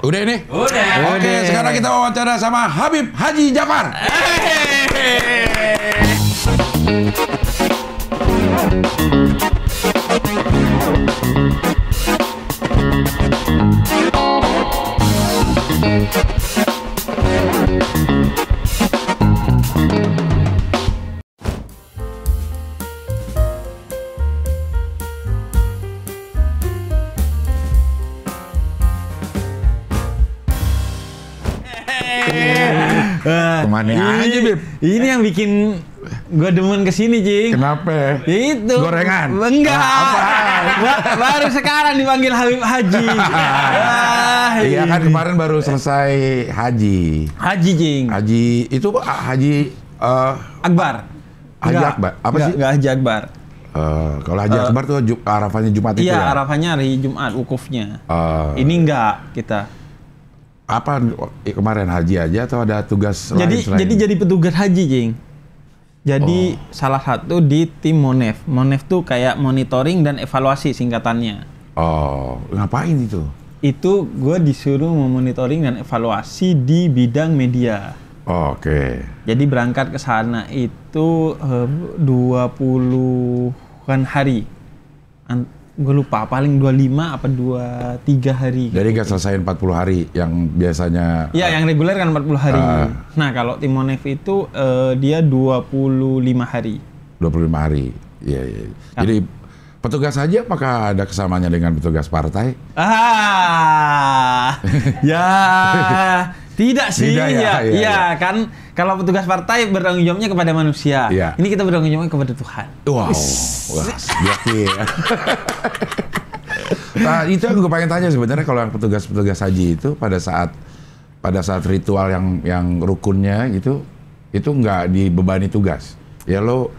Udah ini? Udah. Oke, sekarang kita wawancara sama Habib Haji Jafar. Kemana aja, Bib? Ini yang bikin gue demen kesini, Cing. Kenapa? Itu. Gorengan? Enggak. Apa? Baru sekarang dipanggil Habib Haji. Iya kan kemarin baru selesai haji. Haji, Cing. Haji itu haji Akbar. Haji Akbar. Apa sih? Enggak Haji Akbar. Kalau Haji Akbar tuh Arafahnya Jumat itu Iya, ya? Arafahnya hari Jumat, wukufnya. Ini enggak kita. Apa kemarin haji aja atau ada tugas lain selain? Jadi petugas haji, Cing. Jadi salah satu di tim Monef. Monef tuh kayak monitoring dan evaluasi singkatannya. Oh, ngapain itu? Itu gue disuruh memonitoring dan evaluasi di bidang media. Oke. Jadi berangkat ke sana itu 20-an hari. Gue lupa, paling 25 apa 23 hari. Jadi nggak selesai 40 hari yang biasanya... Iya, yang reguler kan 40 hari. Nah, kalau tim Monef itu dia 25 hari. 25 hari, iya. Jadi petugas saja apakah ada kesamaannya dengan petugas partai? Ya, tidak sih. Tidak ya? Iya, kan kalau petugas partai bertanggung jawabnya kepada manusia. Iya. Ini kita bertanggung jawabnya kepada Tuhan. Wow, yakin. Nah, itu yang gue pengen tanya sebenarnya kalau yang petugas-petugas haji itu pada saat ritual yang rukunnya itu nggak dibebani tugas. Ya lo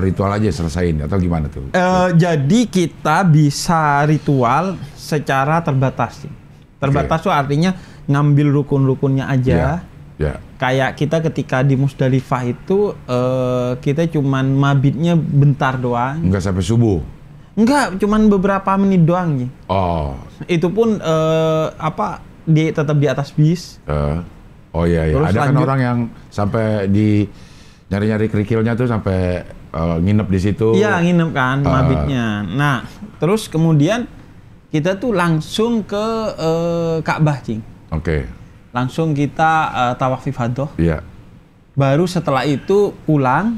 ritual aja selesain atau gimana tuh? Jadi kita bisa ritual secara terbatas. Terbatas tuh artinya ngambil rukun-rukunnya aja. Ya. Kayak kita ketika di Musdalifah itu kita cuman mabitnya bentar doang. Nggak sampai subuh? Enggak, cuman beberapa menit doang. Ji. Oh. Itu pun tetap di atas bis. Oh iya. Terus Ada kan orang yang sampai di nyari-nyari kerikilnya tuh sampai nginep di situ. Iya, nginep kan mabitnya. Nah, terus kemudian kita tuh langsung ke Ka'bah, Cing. Oke. Langsung kita tawaf ifadah. Iya. Baru setelah itu pulang,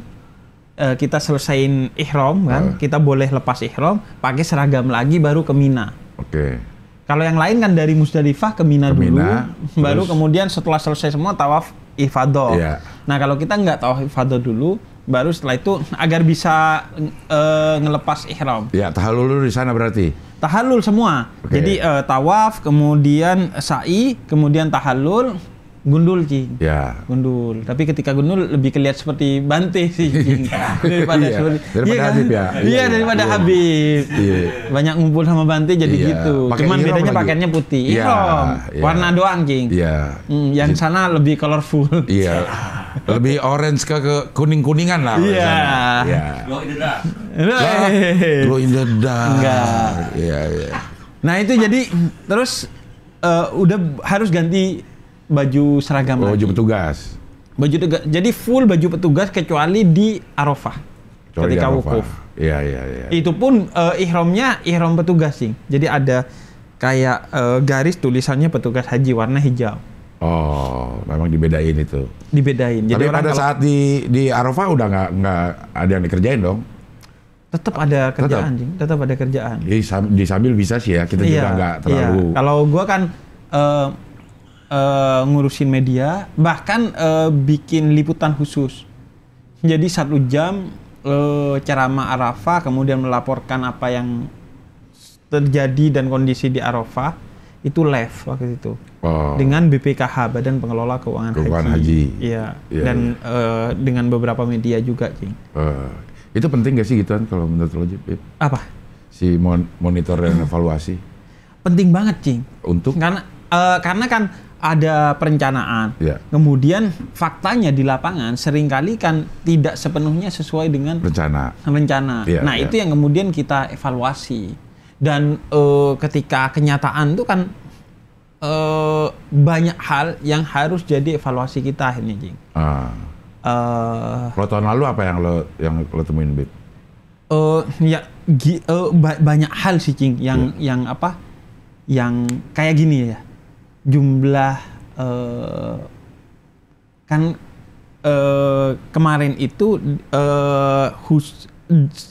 kita selesaiin ihram kan. Kita boleh lepas ihram, pakai seragam lagi baru ke Mina. Oke. Kalau yang lain kan dari Musdalifah ke Mina dulu, baru terus? kemudian setelah selesai semua tawaf ifadah. Iya. Nah, kalau kita nggak tawaf ifadah dulu, baru setelah itu agar bisa ngelepas ihram. Ya, tahallul dulu di sana berarti. Tahallul semua. Oke. Jadi tawaf, kemudian sa'i, kemudian tahallul, gundul, Cing. Ya. Gundul. Tapi ketika gundul lebih kelihatan seperti Bante sih, Cing. Daripada Iya, seperti daripada Habib ya. Iya, daripada Habib. Iya. Banyak ngumpul sama Bante jadi Iya. gitu. Pakai Cuman ihram bedanya lagi. pakaiannya putih. Iya, Ihram. iya. Warna doang, Cing. Iya. Yang sana lebih colorful. Iya. Lebih orange ke kuning-kuningan lah. Iya. Iya. Glow in the dark. Enggak. Iya. Nah, itu jadi terus udah harus ganti baju seragam Baju lagi. petugas. Baju petugas. Jadi full baju petugas kecuali di Arafah. Kecuali Ketika di Arafah. wukuf. Iya. Itu pun ihramnya ihram petugas, sih. Jadi ada kayak garis tulisannya petugas haji warna hijau. Oh, memang dibedain itu. Dibedain. Jadi Tapi orang pada saat di Arafah udah nggak ada yang dikerjain dong. tetap ada kerjaan, Jing. Tetap ada kerjaan. Jadi di sambil bisa sih ya, kita juga nggak terlalu. Iya. Kalau gua kan ngurusin media, bahkan bikin liputan khusus. Jadi 1 jam ceramah Arafah, kemudian melaporkan apa yang terjadi dan kondisi di Arafah, itu live waktu itu. Dengan BPKH, Badan Pengelola Keuangan Haji. Iya. Dan dengan beberapa media juga, Cing. Itu penting gak sih gituan kalau menurut lo, Jip? Apa? Si monitor dan evaluasi. Penting banget, Cing. Untuk? Karena kan ada perencanaan. Ya. Kemudian faktanya di lapangan seringkali kan tidak sepenuhnya sesuai dengan rencana. Ya, Nah, itu yang kemudian kita evaluasi. Dan ketika kenyataan itu kan banyak hal yang harus jadi evaluasi kita akhirnya, Jing. Kalau tahun lalu apa yang lo temuin, Bib? Banyak hal sih, Cing, yang apa? Yang kayak gini ya. Jumlah kan kemarin itu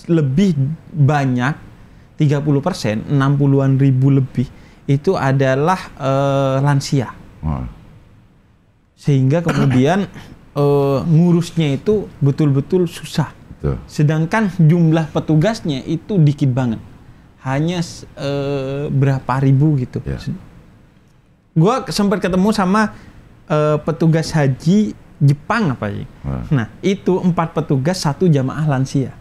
lebih banyak 30%, 60-an ribu lebih itu adalah lansia. Sehingga kemudian ngurusnya itu betul-betul susah. Betul. Sedangkan jumlah petugasnya itu dikit banget. Hanya berapa ribu gitu. Yeah. Gua sempat ketemu sama petugas haji Jepang apa sih? Nah, itu 4 petugas 1 jamaah lansia.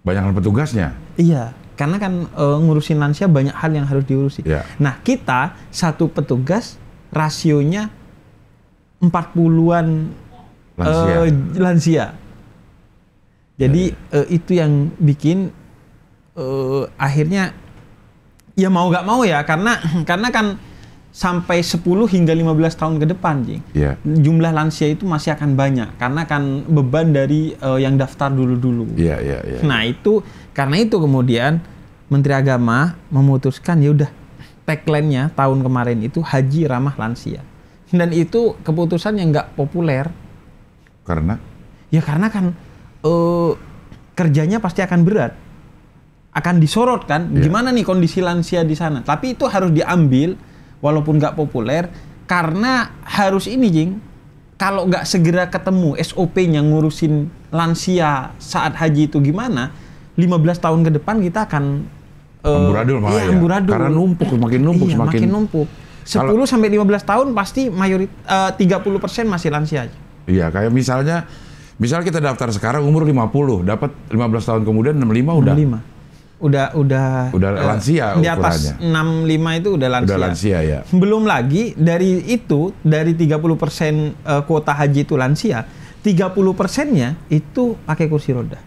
Banyak petugasnya? Iya, karena kan ngurusin lansia banyak hal yang harus diurusi. Yeah. Nah, kita 1 petugas rasionya 40-an lansia. Jadi itu yang bikin akhirnya ya mau gak mau ya, karena kan sampai 10 hingga 15 tahun ke depan, Jing. Yeah. Jumlah lansia itu masih akan banyak karena kan beban dari yang daftar dulu-dulu. Yeah. Nah, itu karena itu kemudian Menteri Agama memutuskan ya udah tagline-nya tahun kemarin itu haji ramah lansia. Dan itu keputusan yang nggak populer. Karena? Ya karena kan kerjanya pasti akan berat. Akan disorot kan, gimana nih kondisi lansia di sana. Tapi itu harus diambil walaupun nggak populer, karena harus ini, Jing. Kalau nggak segera ketemu SOP-nya ngurusin lansia saat haji itu gimana, 15 tahun ke depan kita akan amburadul malah ya. Amburadul. Karena makin numpuk. 10 sampai 15 tahun pasti 30% masih lansia aja. Iya, kayak misalnya kita daftar sekarang umur 50, dapat 15 tahun kemudian 65 udah di lansia ukurannya. Atas 65 itu udah lansia. Udah lansia ya. Belum lagi dari 30% kuota haji itu lansia, 30%-nya itu pakai kursi roda.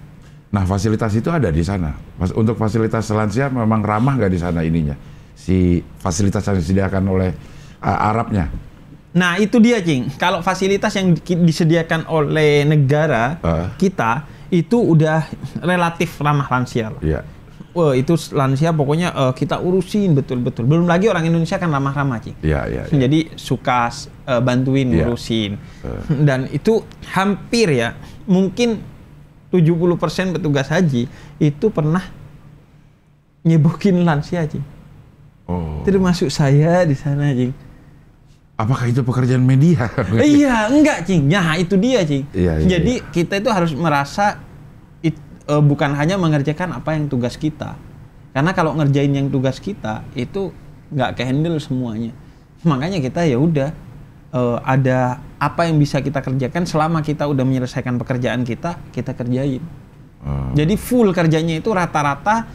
Nah, fasilitas itu ada di sana. Untuk fasilitas lansia memang ramah nggak di sana ininya? Si fasilitas yang disediakan oleh Arabnya. Nah, itu dia, Cing. Kalau fasilitas yang disediakan oleh negara kita itu udah relatif ramah lansia. Iya. Wah, itu lansia pokoknya kita urusin betul-betul. Belum lagi orang Indonesia kan ramah-ramah, Cing. Iya. Jadi suka bantuin ngurusin. Dan itu hampir ya, mungkin 70% petugas haji itu pernah nyebokin lansia, Cing. Termasuk saya di sana, Cing. Apakah itu pekerjaan media? Iya, enggak, Cing. Nah, itu dia, Cing. Jadi kita itu harus merasa bukan hanya mengerjakan apa yang tugas kita. Karena kalau ngerjain yang tugas kita itu nggak ke-handle semuanya. Makanya kita ya udah ada apa yang bisa kita kerjakan selama kita udah menyelesaikan pekerjaan kita kerjain. Jadi full kerjanya itu rata-rata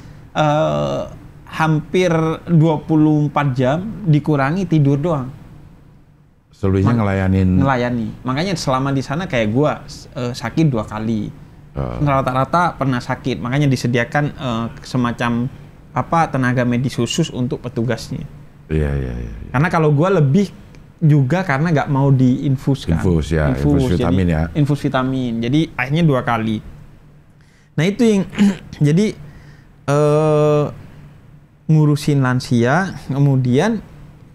hampir 24 jam dikurangi tidur doang. Selebihnya ngelayani. Makanya selama di sana kayak gua sakit 2 kali. Rata-rata pernah sakit. Makanya disediakan semacam tenaga medis khusus untuk petugasnya. Iya. Karena kalau gua lebih juga karena nggak mau diinfus kan. Infus vitamin ya. Infus vitamin. Jadi akhirnya 2 kali. Nah, itu yang jadi ngurusin lansia, kemudian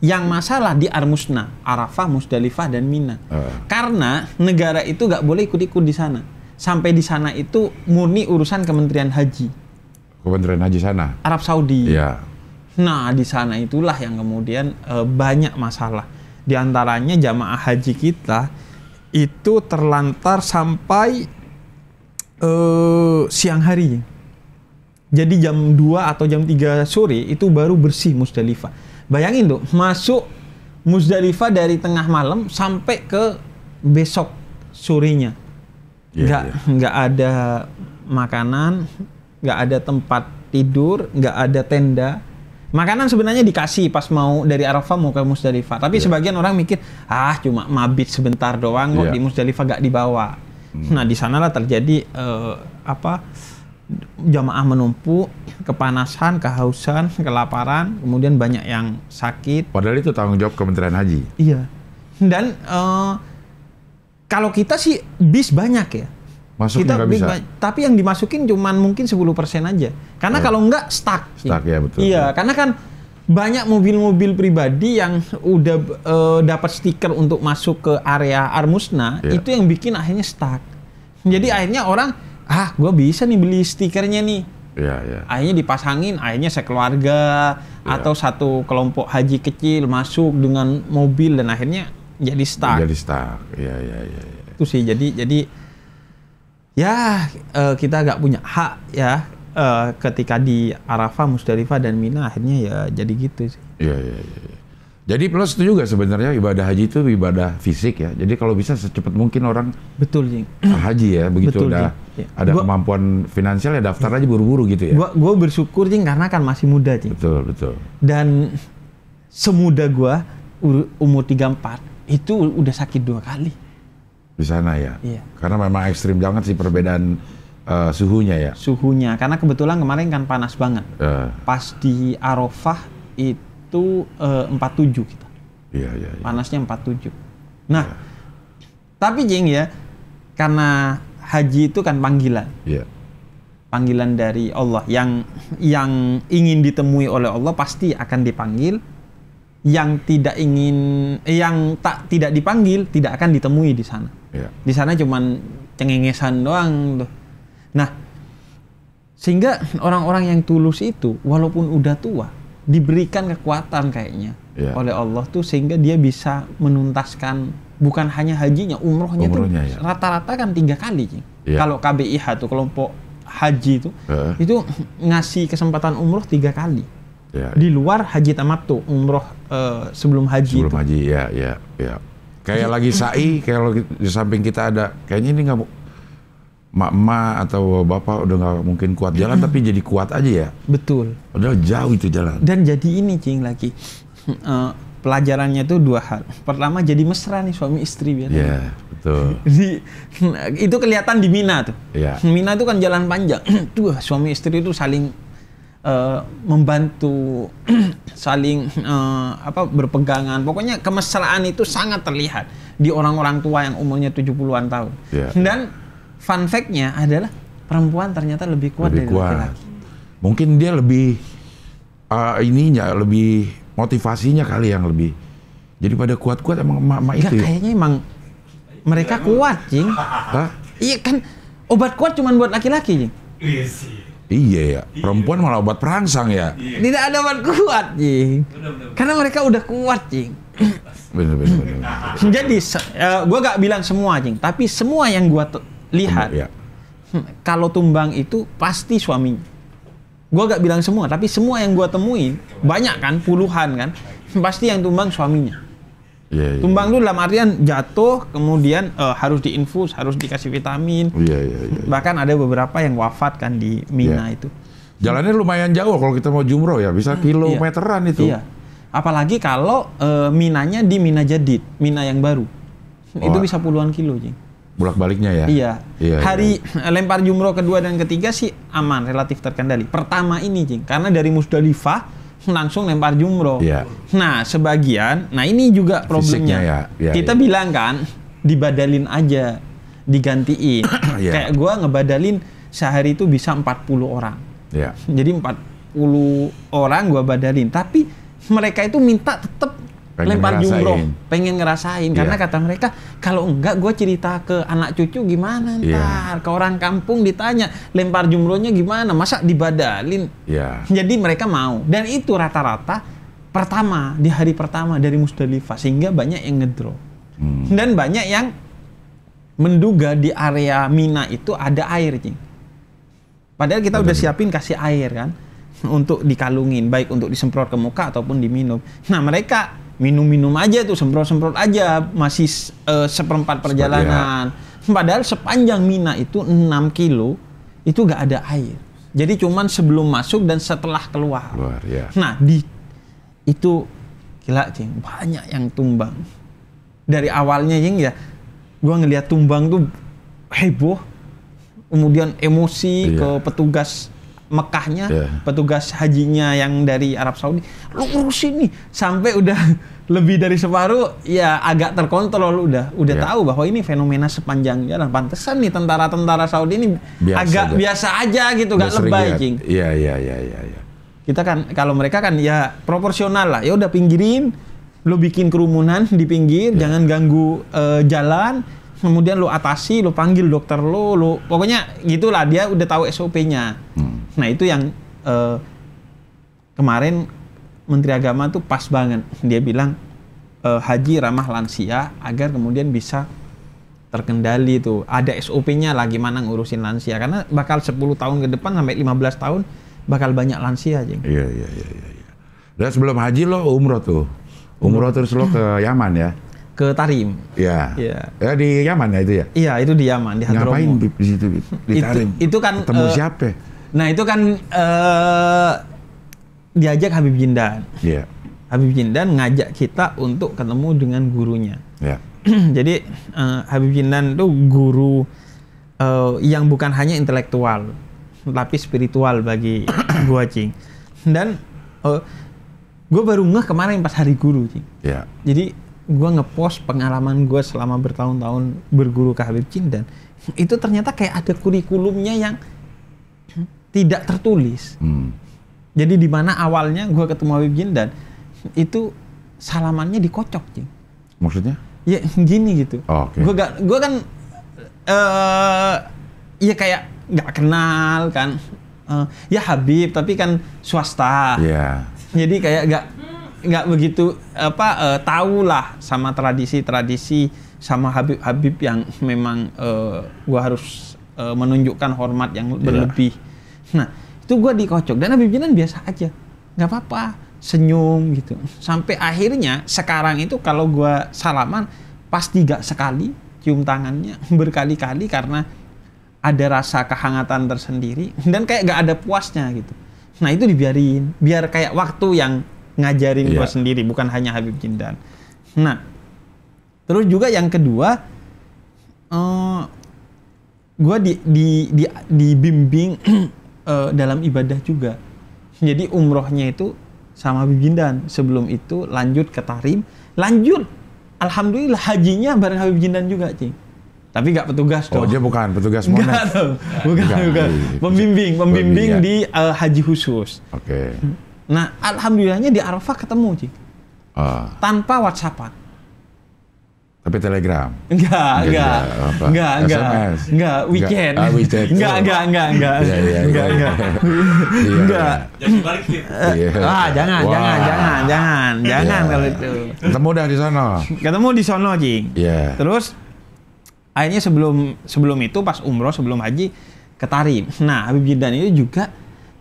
yang masalah di Armusna, Arafah, Musdalifah, dan Mina. Karena negara itu nggak boleh ikut-ikut di sana. Sampai di sana itu murni urusan Kementerian Haji. Kementerian Haji sana? Arab Saudi. Iya. Nah, di sana itulah yang kemudian banyak masalah. Di antaranya jamaah haji kita itu terlantar sampai siang hari. Jadi jam 2 atau jam 3 sore itu baru bersih Musdalifah. Bayangin tuh, masuk Musdalifah dari tengah malam sampai ke besok sorenya. Nggak ada makanan, nggak ada tempat tidur, nggak ada tenda. Makanan sebenarnya dikasih pas mau dari Arafah mau ke Musdalifah. Tapi sebagian orang mikir, cuma mabit sebentar doang kok di Musdalifah nggak dibawa. Nah, di sanalah terjadi jamaah menumpuk, kepanasan, kehausan, kelaparan, kemudian banyak yang sakit. Padahal itu tanggung jawab Kementerian Haji. Iya. Dan kalau kita sih bis banyak ya. Masuk Kita nggak bisa. tapi yang dimasukin cuman mungkin 10% aja. Karena kalau enggak stuck. Stuck, ya, betul. Iya, karena kan banyak mobil-mobil pribadi yang udah dapat stiker untuk masuk ke area Armusna, Iya. itu yang bikin akhirnya stuck. Jadi akhirnya orang, gue bisa nih beli stikernya nih. Iya, iya. Akhirnya dipasangin, akhirnya sekeluarga Iya. atau satu kelompok haji kecil masuk dengan mobil dan akhirnya jadi stuck. Jadi stuck. Iya, iya, iya. Itu sih jadi ya kita nggak punya hak ya ketika di Arafah, Musdalifah dan Mina, akhirnya ya jadi gitu sih. Iya, iya, iya. Jadi plus itu juga sebenarnya ibadah haji itu ibadah fisik ya. Jadi kalau bisa secepat mungkin orang Betul, Jing. haji ya, begitu Betul, udah Jing. Ya. ada kemampuan finansial ya daftar aja buru-buru gitu ya. Gua bersyukur, Jing, karena kan masih muda, Jing. Betul, betul. Dan semuda gua umur 34 itu udah sakit 2 kali. Di sana ya. Iya. Karena memang ekstrim banget sih perbedaan suhunya ya. Suhunya, karena kebetulan kemarin kan panas banget. Eh, Pas di Arafah itu 47 kita. iya, iya, iya. Panasnya 47. Nah, tapi Jing ya, karena haji itu kan panggilan. Iya. Panggilan dari Allah. Yang ingin ditemui oleh Allah pasti akan dipanggil. Yang tidak dipanggil tidak akan ditemui di sana. Iya. Di sana cuman cengengesan doang tuh. Nah, sehingga orang-orang yang tulus itu walaupun udah tua diberikan kekuatan kayaknya Iya. oleh Allah tuh sehingga dia bisa menuntaskan bukan hanya hajinya, umrohnya tuh Umrohnya, ya. rata-rata kan 3 kali, Cing. Iya. Kalau KBIH tuh kelompok haji itu ngasih kesempatan umroh 3 kali. Iya. Di luar haji tamattu, umroh sebelum haji Sebelum itu. haji, ya, ya, ya. Kayak lagi sa'i, kayak kalau di samping kita ada, kayaknya ini nggak emak-emak atau bapak udah nggak mungkin kuat jalan, tapi jadi kuat aja ya. Betul. Padahal jauh itu jalan. Dan jadi ini, Cing, lagi pelajarannya tuh 2 hal. Pertama, jadi mesra nih suami istri biar. Iya, betul. Itu kelihatan di Mina tuh. Iya. Mina tuh kan jalan panjang. Tuh suami istri itu saling membantu, saling berpegangan. Pokoknya kemesraan itu sangat terlihat di orang-orang tua yang umurnya 70-an tahun. Iya. Dan fun fact-nya adalah perempuan ternyata lebih kuat dari laki-laki. Mungkin dia lebih lebih motivasinya kali yang lebih. Jadi pada kuat-kuat emang emak-emak itu ya. Kayaknya emang mereka kuat, Cing. Hah? Iya kan, obat kuat cuma buat laki-laki, Cing. Iya ya, perempuan malah obat perangsang ya. Tidak ada obat kuat, Cing. Karena mereka udah kuat, Cing. Bener. Jadi, gue gak bilang semua, Cing. Tapi semua yang gue lihat, Ya. kalau tumbang itu pasti suaminya. Gue gak bilang semua, tapi semua yang gue temuin, banyak kan, puluhan kan, pasti yang tumbang suaminya. Iya. Tumbang itu dalam artian jatuh, kemudian harus diinfus, harus dikasih vitamin. Iya. Bahkan ada beberapa yang wafat kan di Mina Iya. itu. Jalannya lumayan jauh kalau kita mau jumroh ya, bisa kilometeran itu. Iya. Apalagi kalau Minanya di Mina Jadid, Mina yang baru. Itu bisa puluhan kilo, Cing. Bolak-baliknya ya. Iya. Hari lempar jumroh kedua dan ketiga sih aman, relatif terkendali. Pertama ini, Cing, karena dari Musdalifah langsung lempar jumroh. Iya. Nah, sebagian, ini juga problemnya. Fisiknya ya. Kita bilang kan, dibadalin aja, digantiin. Iya. Kayak gua ngebadalin sehari itu bisa 40 orang. Iya. Jadi 40 orang gua badalin, tapi mereka itu minta tetap lempar jumroh, pengen ngerasain. Karena kata mereka, kalau enggak gue cerita ke anak cucu gimana ntar, ke orang kampung ditanya, lempar jumrohnya gimana, masa dibadalin. Iya. Jadi mereka mau. Dan itu rata-rata di hari pertama dari Musdalifah, sehingga banyak yang ngedrop. Dan banyak yang menduga di area Mina itu ada air, Cing. Padahal kita udah siapin kasih air kan, untuk dikalungin, baik untuk disemprot ke muka ataupun diminum. Nah, mereka minum-minum aja tuh, semprot-semprot aja, masih seperempat perjalanan. Padahal sepanjang Mina itu 6 kilo, itu gak ada air. Jadi cuman sebelum masuk dan setelah keluar. Ya. Nah, itu gila, Cing, banyak yang tumbang. Dari awalnya, Cing, ya, gua ngelihat tumbang tuh heboh. kemudian emosi Iya. ke petugas Mekahnya, Iya. petugas hajinya yang dari Arab Saudi, lu urusin nih sampai udah lebih dari separuh, ya agak terkontrol udah Iya. tahu bahwa ini fenomena sepanjang jalan. Pantesan nih tentara-tentara Saudi ini agak biasa aja gitu, Udah gak sering lebay, lihat. Cing. Iya. Kita kan kalau mereka kan ya proporsional lah. Ya udah pinggirin, lu bikin kerumunan di pinggir, Iya. jangan ganggu jalan. Kemudian lu atasi, lu panggil dokter lu pokoknya gitulah, dia udah tahu SOP-nya. Nah, itu yang kemarin Menteri Agama tuh pas banget. Dia bilang haji ramah lansia agar kemudian bisa terkendali tuh. Ada SOP-nya lah gimana ngurusin lansia, karena bakal 10 tahun ke depan sampai 15 tahun bakal banyak lansia, Jeng. Iya. Dan sebelum haji lo umroh tuh. Umroh terus lo ke Yaman ya? Ke Tarim. Iya. Iya. Ya di Yaman ya itu ya? Iya, itu di Yaman, di Hadromo. Ngapain Bib, di situ Bib? Di Tarim? Itu kan ketemu siapa? Nah, itu kan diajak Habib Jindan. Iya. Habib Jindan ngajak kita untuk ketemu dengan gurunya. Iya. Jadi Habib Jindan itu guru yang bukan hanya intelektual, tapi spiritual bagi gua, Cing. Dan gua baru ngeh kemarin pas hari guru, Cing. Iya. Jadi gua ngepost pengalaman gua selama bertahun-tahun berguru ke Habib Jindan. Itu ternyata kayak ada kurikulumnya yang tidak tertulis. Jadi di mana awalnya gua ketemu Habib Jindan itu salamannya dikocok, Cing. Maksudnya? Ya gini gitu. Oh, oke. Gua kan ya kayak nggak kenal kan. Ya Habib, tapi kan swasta. Iya. Jadi kayak nggak begitu tahu lah sama tradisi sama Habib yang memang gua harus menunjukkan hormat yang berlebih. Nah, itu gua dikocok dan Habib Jindan biasa aja, nggak apa-apa, senyum gitu. Sampai akhirnya sekarang itu kalau gua salaman pasti gak sekali cium tangannya, berkali-kali karena ada rasa kehangatan tersendiri dan kayak gak ada puasnya gitu. Nah, itu dibiarin, biar kayak waktu yang ngajarin gua sendiri, bukan hanya Habib Jindan. Nah, terus juga yang kedua, gua dibimbing dalam ibadah juga. Jadi umrohnya itu sama Habib Jindan. Sebelum itu lanjut ke Tarim, lanjut alhamdulillah hajinya bareng Habib Jindan juga, Cing. Tapi nggak petugas dong. Oh, dia bukan petugas Monas. Enggak dong. Bukan. Pembimbing di haji khusus. Oke. Nah, alhamdulillahnya di Arafah ketemu, Cing. Tanpa WhatsAppan. Tapi Telegram. Enggak. SMS. Enggak, weekend. WeChat. Enggak. Iya. Enggak. Jadi balik sih. Jangan kalau itu. Ketemu dah di sana. Ketemu di sono, Cing. Iya. Terus akhirnya sebelum itu pas umroh, sebelum haji ke Tarim. Nah, Habib Jindan itu juga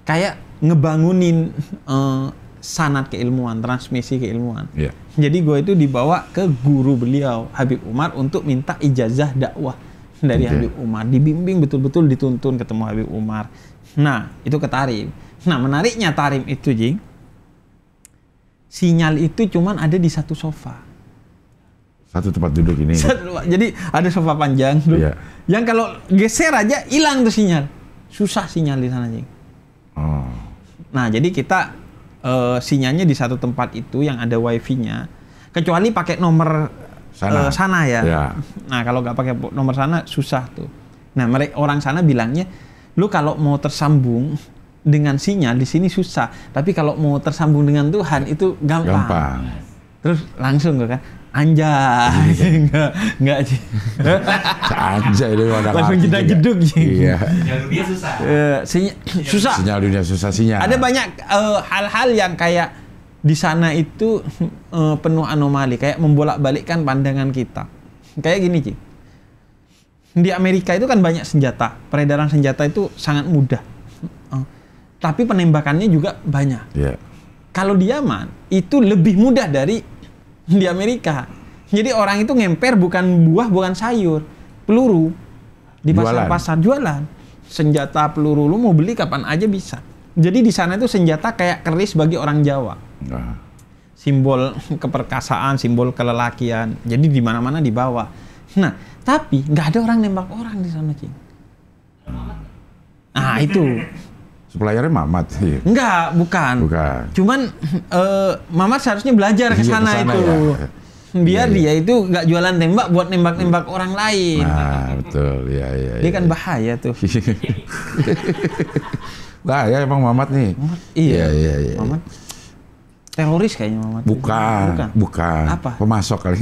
kayak ngebangunin sanad keilmuan, transmisi keilmuan. Iya. Jadi gue itu dibawa ke guru beliau, Habib Umar, untuk minta ijazah dakwah dari Habib Umar. Dibimbing betul-betul, dituntun ketemu Habib Umar. Nah, itu ke Tarim. Nah, menariknya Tarim itu, Jing, sinyal itu cuman ada di satu sofa. Satu tempat duduk ini. Jadi ada sofa panjang tuh, yang kalau geser aja hilang tuh sinyal. Susah sinyal di sana, Jing. Oh. Nah, jadi kita sinyalnya di satu tempat itu yang ada wifi-nya, kecuali pakai nomor sana ya. Nah, kalau nggak pakai nomor sana susah tuh. Nah, orang sana bilangnya, lu kalau mau tersambung dengan sinyal di sini susah, tapi kalau mau tersambung dengan Tuhan itu gampang. Terus langsung kan, anjay, enggak sih. Anjay itu ada langsung jeduk. Iya. Sinyal dunia susah. Susah. Sinyal dunia susah sinyal. Ada banyak hal-hal yang kayak di sana itu penuh anomali, kayak membolak-balikkan pandangan kita. Kayak gini, Ci. Di Amerika itu kan banyak senjata, peredaran senjata itu sangat mudah. Tapi penembakannya juga banyak. Iya. Kalau di Yaman itu lebih mudah dari di Amerika. Jadi orang itu ngemper bukan buah, bukan sayur, peluru di pasar-pasar jualan. Senjata peluru lu mau beli kapan aja bisa. Jadi di sana itu senjata kayak keris bagi orang Jawa. Simbol keperkasaan, simbol kelelakian. Jadi di mana-mana dibawa. Nah, tapi nggak ada orang nembak orang di sana, Cing. Nah itu. Suppliernya Mamat. Iya. Enggak, bukan. Cuman Mamat seharusnya belajar ke sana itu. Ya. Biar dia itu nggak jualan tembak buat nembak-nembak orang lain. Nah, betul. Iya. Dia kan bahaya tuh. Bahaya emang Mamat nih. Iya. Mamat teroris kayaknya Mamat. Bukan. Apa? Pemasok kali.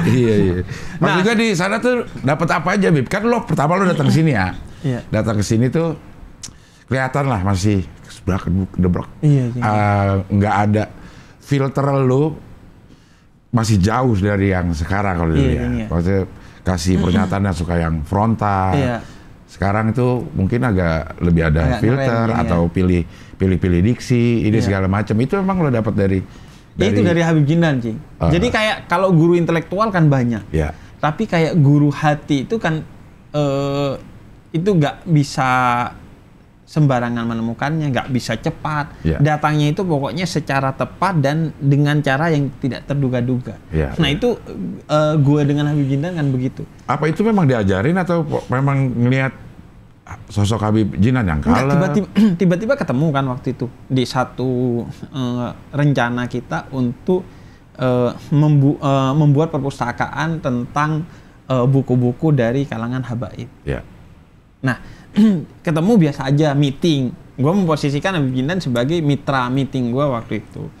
Iya. Mas juga di sana tuh dapat apa aja, Bib? Kan lo pertama lo datang ke sini ya. Iya. Datang ke sini tuh kelihatan lah masih gebrak. Iya. Nggak ada filter lo, masih jauh dari yang sekarang kalau dulu ya. Maksudnya kasih pernyataan yang suka yang frontal. Iya. Sekarang itu mungkin agak lebih ada filter keren, atau pilih diksi, ini segala macam. Itu emang lo dapat dari itu dari Habib Jindan, Cing. Jadi kayak kalau guru intelektual kan banyak. Iya. Tapi kayak guru hati itu kan itu nggak bisa sembarangan menemukannya, nggak bisa cepat. Yeah. Datangnya itu pokoknya secara tepat dan dengan cara yang tidak terduga-duga. Yeah, nah itu gue dengan Habib Jindan kan begitu. Apa itu memang diajarin atau memang ngelihat sosok Habib Jindan yang kalah? Tiba-tiba ketemu kan waktu itu di satu rencana kita untuk membuat perpustakaan tentang buku-buku dari kalangan habaib. Yeah. Nah, ketemu biasa aja, meeting. Gue memposisikan Habib Jindan sebagai mitra meeting gue waktu itu.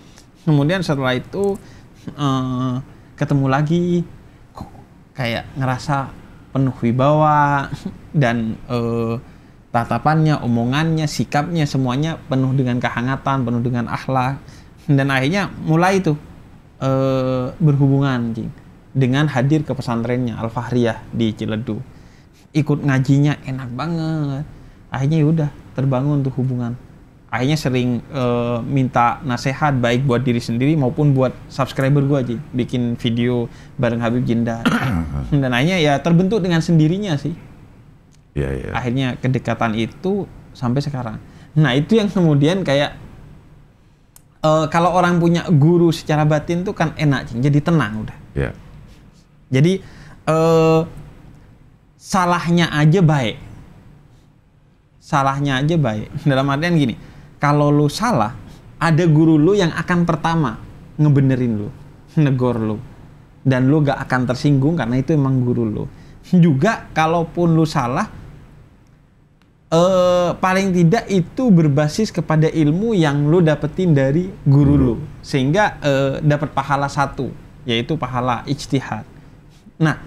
Kemudian setelah itu ketemu lagi, kok kayak ngerasa penuh wibawa dan tatapannya, omongannya, sikapnya semuanya penuh dengan kehangatan, penuh dengan akhlak. Dan akhirnya mulai itu berhubungan dengan hadir ke pesantrennya Al-Fahriyah di Ciledug. Ikut ngajinya enak banget. Akhirnya yaudah terbangun tuh hubungan. Akhirnya sering minta nasihat baik buat diri sendiri maupun buat subscriber gue aja. Bikin video bareng Habib Jindan. Dan akhirnya ya terbentuk dengan sendirinya sih. Yeah. Akhirnya kedekatan itu sampai sekarang. Nah itu yang kemudian kayak kalau orang punya guru secara batin tuh kan enak, jadi tenang udah. Yeah. Jadi salahnya aja baik. Dalam artian gini, kalau lu salah, ada guru lu yang akan pertama ngebenerin lu, negor lu. Dan lu gak akan tersinggung karena itu emang guru lu. Juga kalaupun lu salah, paling tidak itu berbasis kepada ilmu yang lu dapetin dari guru lu. Sehingga dapat pahala satu, yaitu pahala ijtihad. Nah,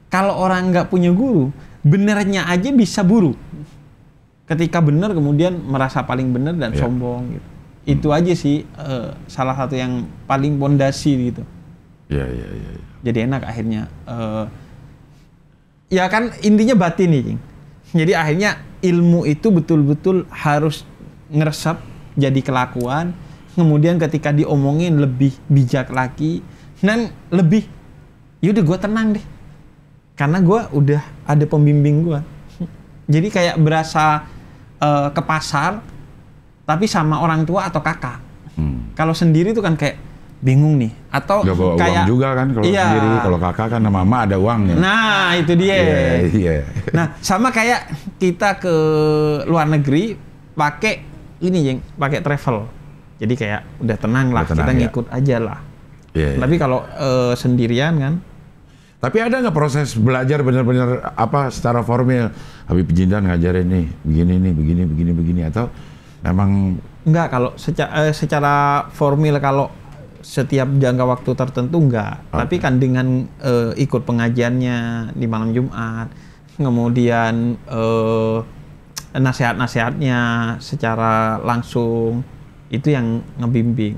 kalau orang nggak punya guru, benernya aja bisa buruk. Ketika bener kemudian merasa paling bener dan sombong gitu. Itu aja sih salah satu yang paling pondasi gitu. Iya. Jadi enak akhirnya. Ya kan intinya batin nih, Cing. Jadi akhirnya ilmu itu betul-betul harus ngeresep jadi kelakuan. Kemudian ketika diomongin lebih bijak lagi dan lebih, yaudah gue tenang deh. Karena gue udah ada pembimbing gue. Jadi kayak berasa ke pasar, tapi sama orang tua atau kakak. Kalau sendiri tuh kan kayak bingung nih. Atau gak bawa kayak, uang juga kan kalau sendiri. Kalau kakak kan sama mama ada uangnya. Nah itu dia. Iya. Nah sama kayak kita ke luar negeri pakai ini yang pakai travel. Jadi kayak udah tenang lah, kita ngikut aja lah. Tapi kalau sendirian kan. Tapi ada nggak proses belajar benar-benar apa secara formal? Habib Jindan ngajarin nih begini atau memang enggak? Kalau secara formal kalau setiap jangka waktu tertentu enggak. Tapi kan dengan ikut pengajiannya di malam Jumat, kemudian nasihat-nasihatnya secara langsung itu yang ngebimbing.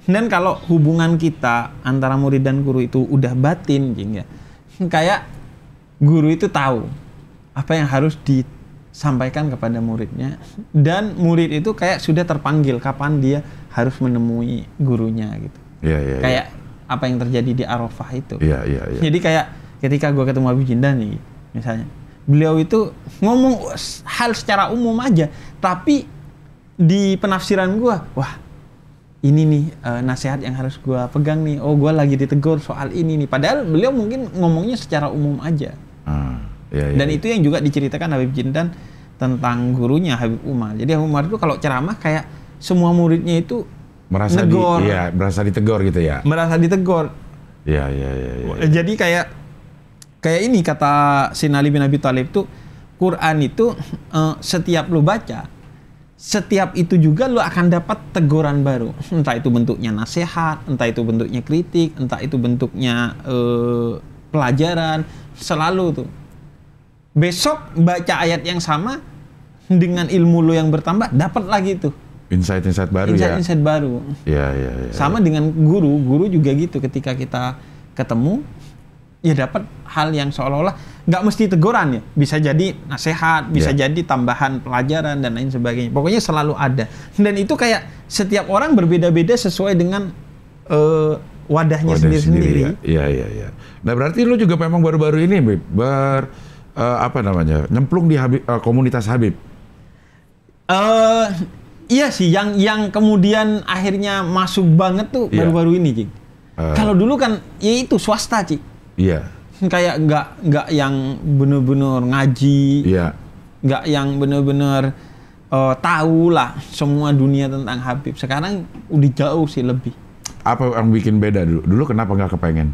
Dan kalau hubungan kita antara murid dan guru itu udah batin, ya, kayak guru itu tahu apa yang harus disampaikan kepada muridnya, dan murid itu kayak sudah terpanggil kapan dia harus menemui gurunya gitu. Kayak apa yang terjadi di Arafah itu. Jadi kayak ketika gue ketemu Habib Jindan nih, misalnya, beliau itu ngomong hal secara umum aja, tapi di penafsiran gue, wah, ini nih nasihat yang harus gue pegang nih. Oh, gue lagi ditegur soal ini nih. Padahal beliau mungkin ngomongnya secara umum aja. Dan itu yang juga diceritakan Habib Jindan tentang gurunya Habib Umar. Jadi Habib Umar itu kalau ceramah kayak semua muridnya itu merasa merasa ditegur gitu ya. Merasa ditegur. Iya. Jadi kayak ini kata Sayyidina Ali bin Abi Thalib tuh, Quran itu setiap lu baca, setiap itu juga lu akan dapat teguran baru. Entah itu bentuknya nasihat, entah itu bentuknya kritik, entah itu bentuknya pelajaran, selalu tuh. Besok baca ayat yang sama dengan ilmu lu yang bertambah, dapat lagi tuh. Insight baru Insight baru. Iya. Sama dengan guru juga gitu, ketika kita ketemu ya dapat hal yang seolah-olah nggak mesti teguran ya, bisa jadi nasihat, bisa jadi tambahan pelajaran dan lain sebagainya. Pokoknya selalu ada. Dan itu kayak setiap orang berbeda-beda sesuai dengan wadahnya sendiri-sendiri. Iya. Nah berarti lu juga memang baru-baru ini nyemplung di komunitas Habib. Iya sih, yang kemudian akhirnya masuk banget tuh baru-baru ini, Cik. Kalau dulu kan ya itu swasta, Cik. Iya. Kayak nggak yang bener-bener ngaji, nggak yang bener-bener tahu lah semua dunia tentang Habib. Sekarang udah jauh sih lebih. Apa yang bikin beda dulu? Dulu kenapa nggak kepengen?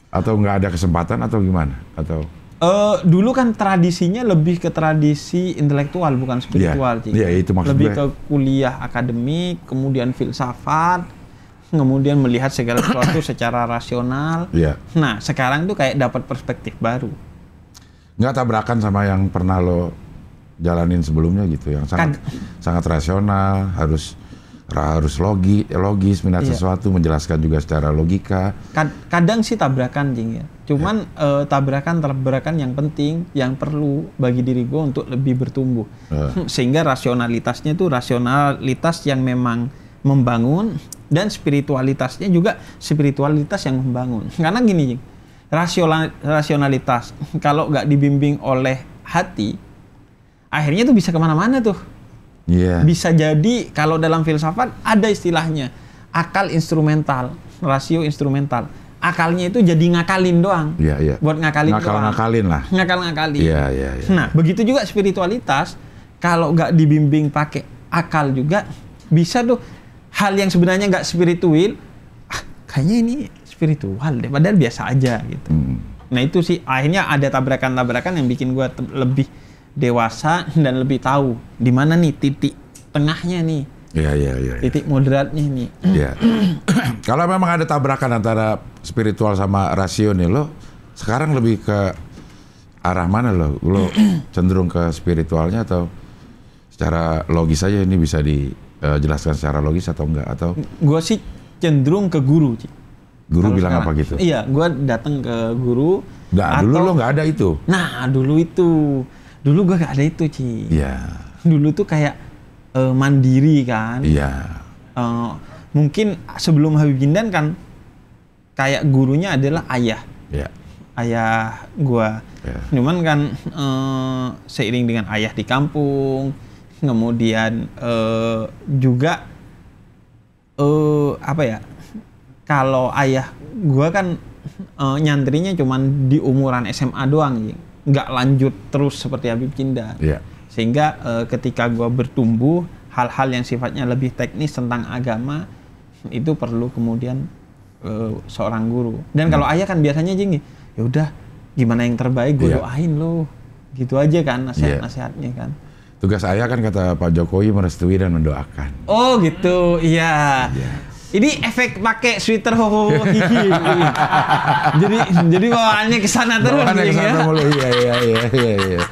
Atau nggak ada kesempatan atau gimana? Atau dulu kan tradisinya lebih ke tradisi intelektual, bukan spiritual. Iya, itu maksudnya. Lebih ke kuliah akademik, kemudian filsafat, kemudian melihat segala sesuatu secara rasional. Iya. Nah, sekarang tuh kayak dapat perspektif baru. Nggak tabrakan sama yang pernah lo jalanin sebelumnya gitu, yang sangat rasional, harus logis melihat sesuatu, menjelaskan juga secara logika. Kadang sih tabrakan, Jing ya. Cuman tabrakan yang penting, yang perlu bagi diri gue untuk lebih bertumbuh. Sehingga rasionalitasnya itu rasionalitas yang memang membangun, dan spiritualitasnya juga spiritualitas yang membangun. Karena gini, Jing, rasionalitas kalau nggak dibimbing oleh hati, akhirnya tuh bisa kemana-mana tuh. Bisa jadi kalau dalam filsafat ada istilahnya akal instrumental, rasio instrumental. Akalnya itu jadi ngakalin doang. Buat ngakalin lah. Ngakal-ngakalin. Iya. Nah, begitu juga spiritualitas, kalau nggak dibimbing pakai akal juga, bisa tuh hal yang sebenarnya nggak spiritual, kayaknya ini spiritual deh, padahal biasa aja gitu. Nah itu sih akhirnya ada tabrakan-tabrakan yang bikin gue lebih dewasa dan lebih tahu di mana nih titik tengahnya nih. Iya. Titik moderatnya nih. Iya. Kalau memang ada tabrakan antara spiritual sama rasio nih, lo sekarang lebih ke arah mana lo? Lo cenderung ke spiritualnya atau secara logis aja ini bisa dijelaskan secara logis atau enggak? Atau gue sih cenderung ke guru, Ci. Guru bilang sekarang, apa gitu? Iya, gue datang ke guru. Dulu lo nggak ada itu. Nah, dulu gue nggak ada itu, Ci. Iya. Dulu tuh kayak mandiri kan. Iya. Mungkin sebelum Habib Jindan kan kayak gurunya adalah ayah. Iya. Ayah gue. Iya. Cuman kan seiring dengan ayah di kampung, kemudian juga kalau ayah gue kan nyantrinya cuman di umuran SMA doang, nggak lanjut terus seperti Habib Jindan. Yeah. Sehingga ketika gue bertumbuh, hal-hal yang sifatnya lebih teknis tentang agama itu perlu kemudian seorang guru. Dan kalau ayah kan biasanya Jing, ya udah gimana yang terbaik gue doain lo, gitu aja kan nasihat-nasihatnya kan. Tugas ayah kan kata Pak Jokowi merestui dan mendoakan. Oh gitu, iya. Ini efek pakai sweater ho hihi. jadi bawaannya ke sana terus. Bawaannya ke sana mulu. Iya.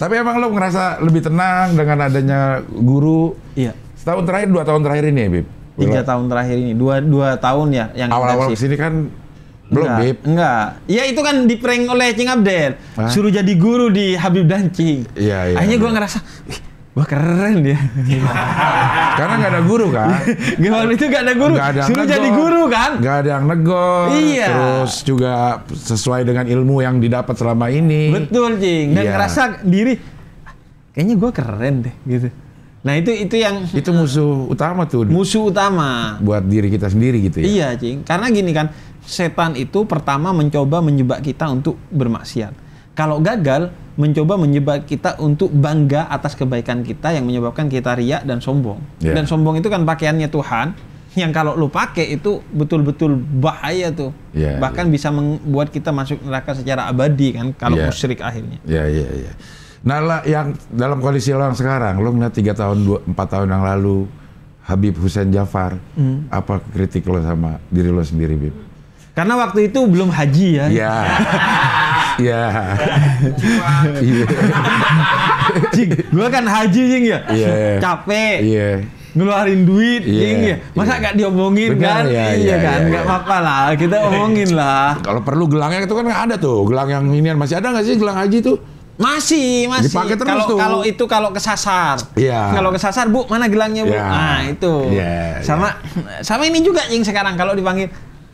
Tapi emang lo ngerasa lebih tenang dengan adanya guru? Iya. Setahun terakhir, 2 tahun terakhir ini ya, Bib? 3 tahun terakhir ini, 2 tahun ya yang awal-awal kesini kan belum, Bib? Enggak. Ya itu kan di-prank oleh Cing Abdel. Suruh jadi guru di Habib dan Cing. Iya. Akhirnya gue ngerasa, wah keren dia. Karena nggak ada guru kan? Waktu itu nggak ada guru. Suruh jadi guru kan? Nggak ada yang negor. Iya. Terus juga sesuai dengan ilmu yang didapat selama ini. Betul, Cing. Dan ngerasa diri, kayaknya gue keren deh gitu. Nah itu yang itu musuh utama tuh. Musuh utama. Buat diri kita sendiri gitu ya. Iya, Cing. Karena gini kan, setan itu pertama mencoba menjebak kita untuk bermaksiat. Kalau gagal, mencoba menyebabkan kita untuk bangga atas kebaikan kita yang menyebabkan kita riak dan sombong. Yeah. Dan sombong itu kan pakaiannya Tuhan, yang kalau lu pakai itu betul-betul bahaya tuh. Yeah, Bahkan bisa membuat kita masuk neraka secara abadi kan, kalau musyrik akhirnya. Iya. Nah, yang dalam kondisi lo yang sekarang, lo ngeliat 4 tahun yang lalu, Habib Hussein Jafar, apa kritik lo sama diri lo sendiri, Bib? Karena waktu itu belum haji ya. Iya. Iya. Gue kan haji Jing ya. Iya. Capek. Iya. Ngeluarin duit Jing ya. Iya. Masa gak diomongin. Benar, kan? iya, Kan. iya. Gak apa-apa lah. Kita omongin lah. Kalau perlu gelangnya itu kan ada tuh. Gelang yang inian masih ada nggak sih gelang haji tuh? Masih. Dipakai terus tuh. Kalau kesasar. Iya. Kalau kesasar, Bu, mana gelangnya, Bu? Iya. Nah, itu. Iya, Sama ini juga Jing sekarang kalau dipanggil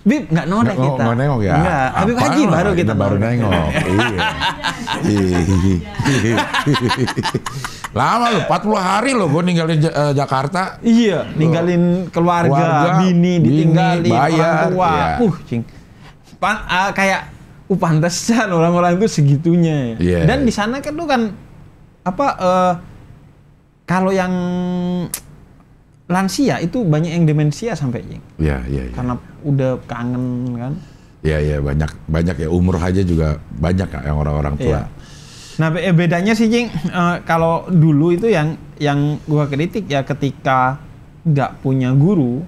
Bib, nggak noleh kita. Nggak nengok ya? Enggak. Habib Apaan Haji lah, baru kita baru nengok. Iya. Lama lo, 40 hari lo gue ninggalin Jakarta. Iya, ninggalin keluarga, bini ditinggalin, bayar, orang tua. iya. Cing. Kayak pantesan orang-orang itu segitunya. Iya. Dan di sana kan tuh kan kalau yang lansia itu banyak yang demensia sampai Jing. Iya. Karena udah kangen kan. Iya, banyak ya, umur aja juga banyak ya yang orang-orang tua. Iya. Nah, bedanya sih Jing, kalau dulu itu yang gua kritik ya ketika nggak punya guru,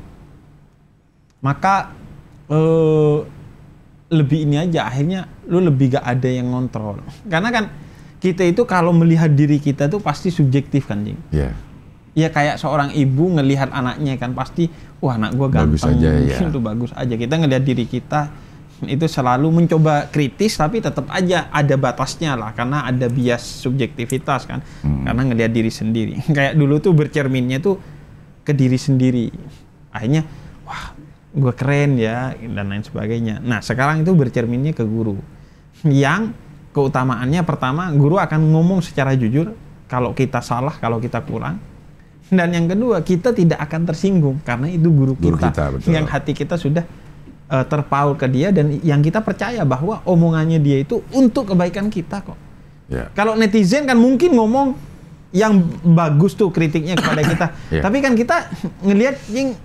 maka lebih ini aja, akhirnya lu lebih gak ada yang ngontrol. Karena kan kita itu kalau melihat diri kita tuh pasti subjektif kan Jing. Iya. Ya kayak seorang ibu ngelihat anaknya kan pasti, wah anak gua ganteng, Bagus aja, ya. itu bagus aja. Kita ngelihat diri kita itu selalu mencoba kritis, tapi tetap aja ada batasnya lah, karena ada bias subjektivitas kan, karena ngelihat diri sendiri. Kayak dulu tuh bercerminnya tuh ke diri sendiri. Akhirnya, wah gua keren ya, dan lain sebagainya. Nah sekarang itu bercerminnya ke guru, yang keutamaannya pertama, guru akan ngomong secara jujur kalau kita salah, kalau kita kurang. Dan yang kedua, kita tidak akan tersinggung karena itu guru kita betul. yang hati kita sudah terpaut ke dia, dan yang kita percaya bahwa omongannya dia itu untuk kebaikan kita kok. Ya. Kalau netizen kan mungkin ngomong yang bagus tuh kritiknya kepada kita, tapi kan kita ngelihat Jing,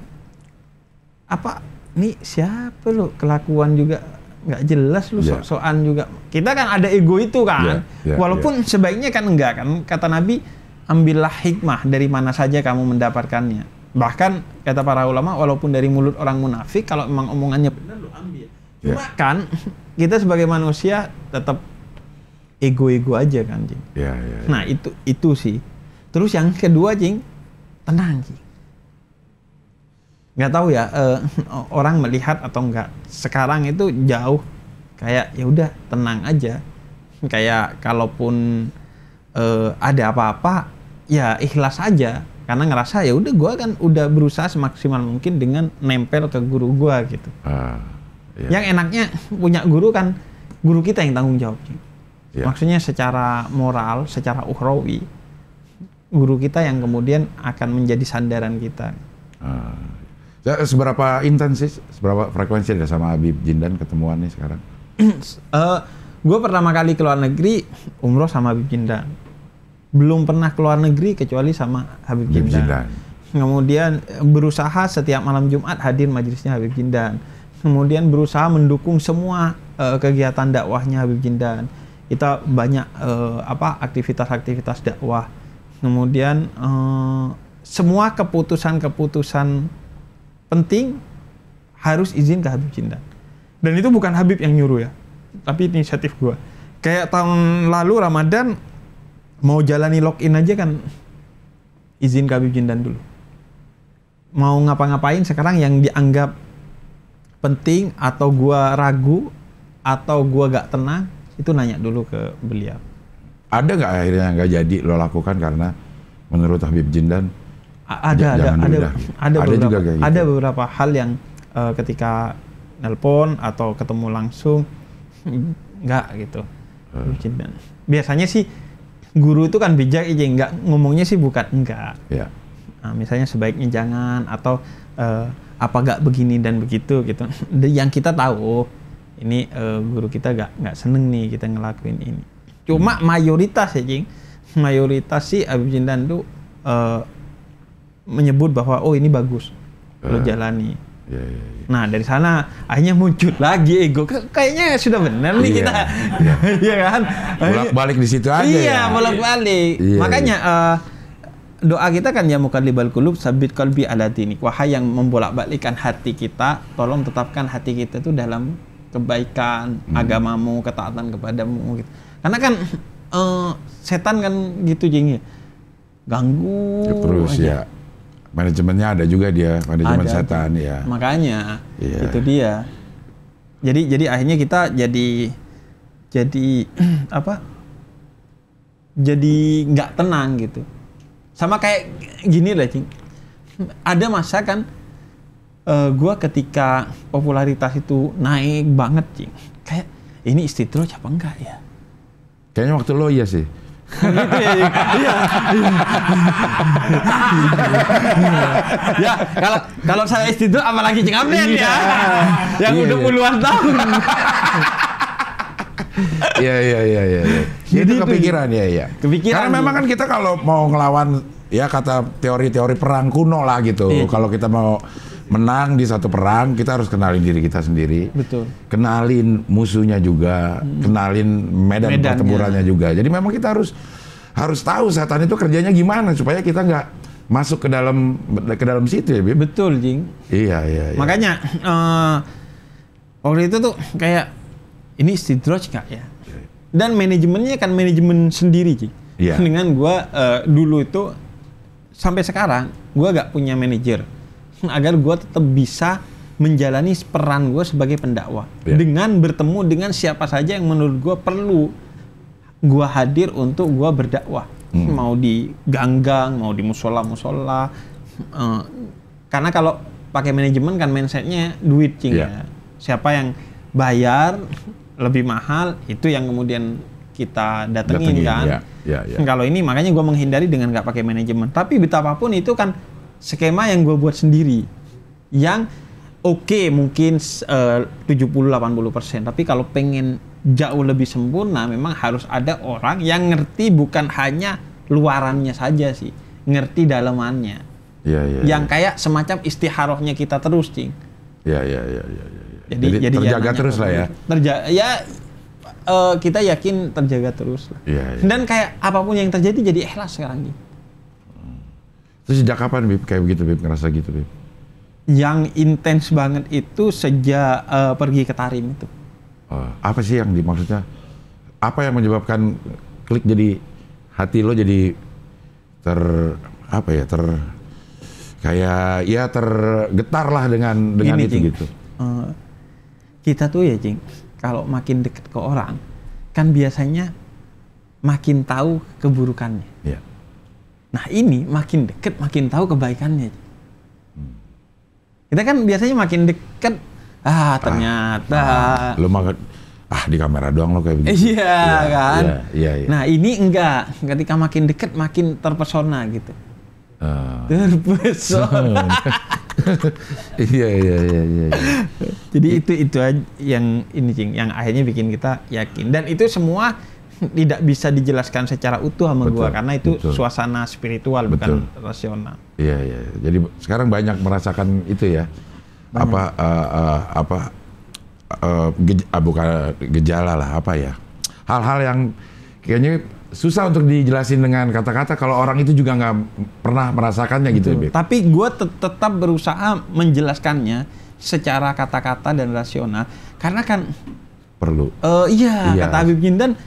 nih siapa lo, kelakuan juga nggak jelas lu, sok-sokan juga. Kita kan ada ego itu kan, walaupun sebaiknya kan enggak kan, kata Nabi, ambillah hikmah dari mana saja kamu mendapatkannya. Bahkan kata para ulama, walaupun dari mulut orang munafik, kalau memang omongannya benar lu ambil. Cuma kan kita sebagai manusia tetap ego-ego aja kan Jing. Nah itu sih. Terus yang kedua Jing, tenang Jing. Nggak tahu ya orang melihat atau enggak. Sekarang itu jauh kayak ya udah tenang aja. Kayak kalaupun ada apa-apa ya ikhlas aja, karena ngerasa ya udah gua kan udah berusaha semaksimal mungkin dengan nempel ke guru gua gitu. Yang enaknya punya guru kan, guru kita yang tanggung jawab. Maksudnya secara moral, secara ukhrawi, guru kita yang kemudian akan menjadi sandaran kita. Seberapa intens sih, seberapa frekuensi ada sama Habib Jindan ketemuannya sekarang? Gue pertama kali keluar negeri umroh sama Habib Jindan. Belum pernah keluar negeri kecuali sama Habib Jindan. Kemudian berusaha setiap malam Jumat hadir majelisnya Habib Jindan. Kemudian berusaha mendukung semua kegiatan dakwahnya Habib Jindan. Kita banyak aktivitas-aktivitas dakwah. Kemudian semua keputusan-keputusan penting harus izin ke Habib Jindan. Dan itu bukan Habib yang nyuruh ya, tapi inisiatif gue. Kayak tahun lalu Ramadan mau jalani login aja kan izin ke Habib Jindan dulu. Mau ngapa-ngapain sekarang yang dianggap penting atau gue ragu atau gue gak tenang, itu nanya dulu ke beliau. Ada nggak akhirnya nggak jadi lo lakukan karena menurut Habib Jindan? Ada beberapa hal yang ketika nelpon atau ketemu langsung nggak gitu. Biasanya sih guru itu kan bijak aja, nggak ngomongnya sih bukan enggak. Nah, misalnya sebaiknya jangan, atau apa nggak begini dan begitu gitu. Yang kita tahu ini guru kita nggak seneng nih kita ngelakuin ini. Cuma mayoritas ya Cing, mayoritas sih Habib Jindan tuh menyebut bahwa oh ini bagus, lo jalani. Nah dari sana akhirnya muncul lagi ego. Kayaknya sudah benar nih kita, iya kan? Bolak-balik di situ aja. Iya, bolak-balik. Makanya doa kita kan ya muqallibal qulub sabit qalbi ala dinik. Wahai yang membolak-balikkan hati kita, tolong tetapkan hati kita itu dalam kebaikan, agamamu, ketaatan kepadamu gitu. Karena kan setan kan gitu Jing, ganggu terus aja. Ya manajemennya ada juga dia, manajemen setan ya. Makanya itu dia. Jadi akhirnya kita jadi apa? Jadi nggak tenang gitu. Sama kayak gini lah Cing. Ada masa kan gua ketika popularitas itu naik banget Cing. Kayak ini istidraj apa enggak ya? Kayaknya waktu lo iya sih. Gitu ya. Ya, kalau saya istidraj apalagi Cing Abden ya. Yang udah puluhan tahun. Iya. Itu kepikiran ya. Kepikiran. Karena memang kan kita kalau mau ngelawan ya kata teori-teori perang kuno lah gitu. Kalau kita mau menang di satu perang, kita harus kenalin diri kita sendiri. Betul. Kenalin musuhnya juga, kenalin medan pertempurannya juga. Jadi memang kita harus tahu setan itu kerjanya gimana supaya kita nggak masuk ke dalam situ ya, Bib. Betul, Jing. Iya. Makanya waktu itu tuh kayak ini istidraj nggak ya? Dan manajemennya kan manajemen sendiri, Jing. Iya. Dengan gua dulu itu sampai sekarang gua nggak punya manajer. Agar gue tetap bisa menjalani peran gue sebagai pendakwah dengan bertemu dengan siapa saja yang menurut gue perlu gue hadir untuk gue berdakwah, mau di ganggang, mau di musola, karena kalau pakai manajemen kan mindsetnya duit Cing ya. Siapa yang bayar lebih mahal itu yang kemudian kita datengin kan. Kalau ini makanya gue menghindari dengan nggak pakai manajemen. Tapi betapapun itu kan skema yang gue buat sendiri, yang oke, mungkin 70-80%, tapi kalau pengen jauh lebih sempurna, memang harus ada orang yang ngerti bukan hanya luarannya saja sih, ngerti dalamannya. Yang kayak semacam istiharohnya kita terus, Cing. Jadi terjaga terus lah ya. Kita yakin terjaga terus lah. Dan kayak apapun yang terjadi jadi ikhlas sekarang, Cing. Terus sejak kapan Bib kayak begitu Bib, ngerasa gitu Bib? Yang intens banget itu sejak pergi ke Tarim itu. Apa sih yang dimaksudnya? Apa yang menyebabkan klik jadi hati lo jadi tergetar lah dengan Gini, itu Cing, gitu. Kita tuh ya Cing, kalau makin deket ke orang kan biasanya makin tahu keburukannya. Nah ini makin deket, makin tahu kebaikannya. Kita kan biasanya makin deket, ternyata. Lo makan, di kamera doang lo kayak begitu. Iya kan. Iya. Nah ini enggak, ketika makin deket makin terpesona gitu. Terpesona. Iya. Jadi itu aja yang ini Cing, yang akhirnya bikin kita yakin. Dan itu semua tidak bisa dijelaskan secara utuh sama gua karena itu suasana spiritual bukan rasional. Iya. Jadi sekarang banyak merasakan itu ya. Bukan gejala lah, apa ya? Hal-hal yang kayaknya susah untuk dijelasin dengan kata-kata kalau orang itu juga nggak pernah merasakannya gitu. Tapi gua tetap berusaha menjelaskannya secara kata-kata dan rasional karena kan perlu. Kata Habib Jindan,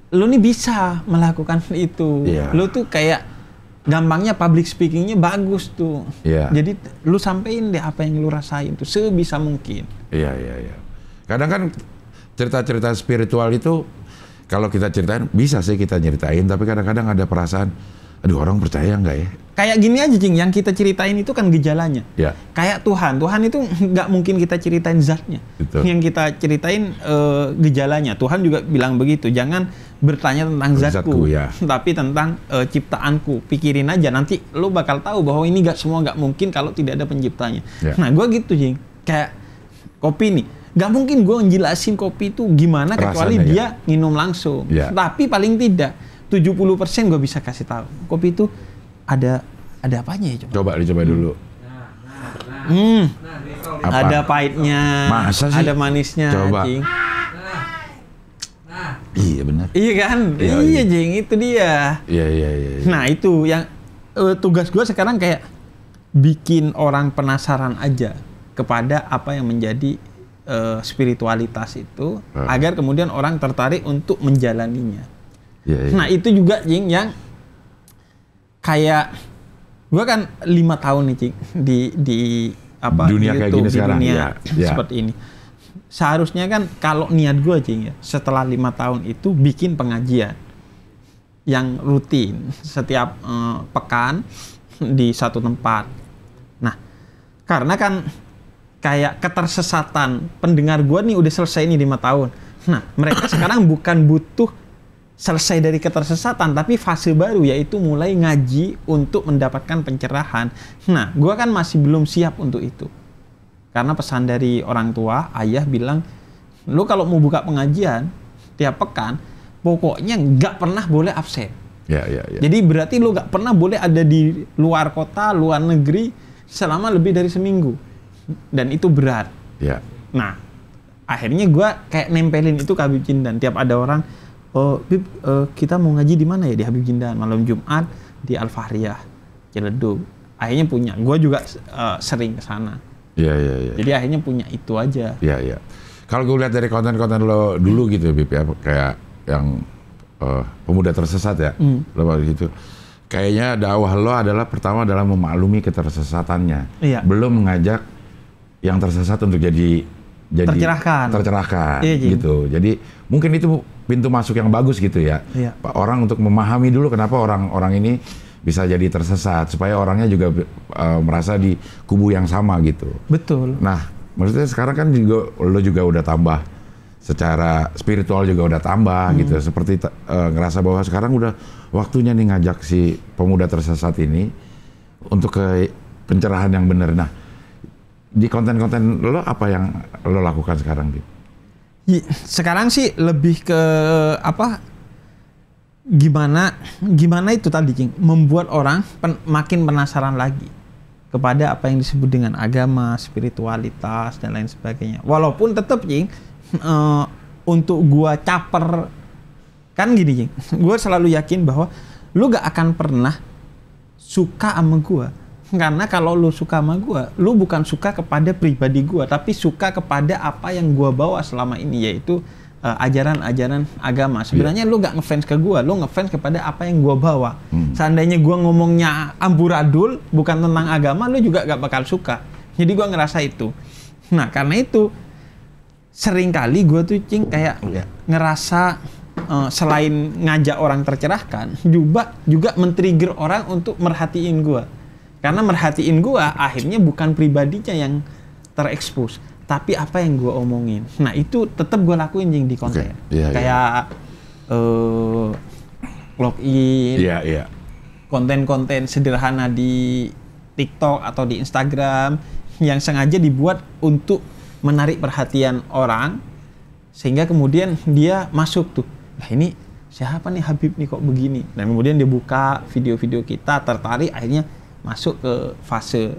lu nih bisa melakukan itu. Lu tuh kayak gampangnya public speakingnya bagus tuh. Jadi lu sampein deh apa yang lu rasain tuh sebisa mungkin. Iya. Kadang kan cerita-cerita spiritual itu kalau kita ceritain bisa sih kita nyeritain, tapi kadang-kadang ada perasaan, aduh orang percaya nggak ya? Kayak gini aja Cing, yang kita ceritain itu kan gejalanya. Kayak Tuhan itu nggak mungkin kita ceritain zatnya. Yang kita ceritain gejalanya. Tuhan juga bilang begitu, jangan bertanya tentang zatku, tapi tentang ciptaanku. Pikirin aja, nanti lo bakal tahu bahwa ini semua nggak mungkin kalau tidak ada penciptanya. Nah gue gitu Cing, kayak kopi nih. Gak mungkin gue ngejelasin kopi itu gimana kecuali Rasanya, dia minum langsung. Ya. Tapi paling tidak 70% gue bisa kasih tahu. Kopi itu ada apanya ya coba? Dicoba dulu. Apa? Ada pahitnya, Masa sih? ada manisnya, Coba. Cing. Iya benar. Iya kan? Iya, Jing, itu dia. Iya. Nah, itu yang tugas gue sekarang kayak bikin orang penasaran aja kepada apa yang menjadi spiritualitas itu, agar kemudian orang tertarik untuk menjalaninya. Iya. Nah, itu juga, Jing, yang kayak gue kan 5 tahun nih, Cing, di apa Dunia di kayak YouTube, gini di sekarang, dunia ya. seperti ini. Seharusnya kan kalau niat gue, Cing, ya, setelah 5 tahun itu bikin pengajian yang rutin setiap pekan di satu tempat. Nah, karena kan kayak ketersesatan pendengar gue nih udah selesai nih 5 tahun. Nah, mereka sekarang bukan butuh selesai dari ketersesatan, tapi fase baru yaitu mulai ngaji untuk mendapatkan pencerahan. Nah, gue kan masih belum siap untuk itu. Karena pesan dari orang tua, ayah bilang, lu kalau mau buka pengajian tiap pekan, pokoknya nggak pernah boleh absen. Ya. Jadi berarti lu nggak pernah boleh ada di luar kota, luar negeri selama lebih dari seminggu. Dan itu berat. Ya. Nah, akhirnya gue kayak nempelin itu ke Habib Jindan. Tiap ada orang, oh, Bib, kita mau ngaji di mana ya? Di Habib Jindan. Malam Jumat di Al-Fahriyah, Ciledug. Akhirnya punya. Gue juga sering ke sana. Iya. Jadi akhirnya punya itu aja. Iya. Kalau gue lihat dari konten-konten lo dulu gitu, Bib, ya, kayak yang pemuda tersesat ya, lo gitu. Kayaknya dakwah lo adalah pertama adalah memaklumi ketersesatannya. Iya. Belum mengajak yang tersesat untuk jadi tercerahkan Iya, gitu. Jadi mungkin itu pintu masuk yang bagus gitu ya. Iya. Pak, orang untuk memahami dulu kenapa orang ini bisa jadi tersesat, supaya orangnya juga merasa di kubu yang sama gitu. Betul. Nah, maksudnya sekarang kan juga lo juga udah tambah secara spiritual juga udah tambah gitu. Seperti ngerasa bahwa sekarang udah waktunya nih ngajak si pemuda tersesat ini untuk ke pencerahan yang benar. Nah, di konten-konten lo apa yang lo lakukan sekarang, Bib? Sekarang sih lebih ke apa? Gimana itu tadi, Cing, membuat orang makin penasaran lagi kepada apa yang disebut dengan agama, spiritualitas dan lain sebagainya. Walaupun tetap, Cing, untuk gua caper kan gini, Cing. Gua selalu yakin bahwa lu gak akan pernah suka sama gua. Karena kalau lu suka sama gua, lu bukan suka kepada pribadi gua, tapi suka kepada apa yang gua bawa selama ini, yaitu ajaran-ajaran agama. Sebenarnya lu gak ngefans ke gua, lu ngefans kepada apa yang gua bawa. Seandainya gua ngomongnya amburadul, bukan tentang agama, lu juga gak bakal suka. Jadi gua ngerasa itu. Nah, karena itu sering kali gua tuh, Cing, kayak ngerasa selain ngajak orang tercerahkan, juga men-trigger orang untuk merhatiin gua. Karena merhatiin gua akhirnya bukan pribadinya yang terekspos, tapi apa yang gua omongin. Nah, itu tetap gua lakuin, Jing, di konten. Kayak login, konten-konten sederhana di TikTok atau di Instagram yang sengaja dibuat untuk menarik perhatian orang, sehingga kemudian dia masuk tuh. Nah, ini siapa nih Habib nih kok begini? Dan kemudian dia buka video-video kita, tertarik, akhirnya masuk ke fase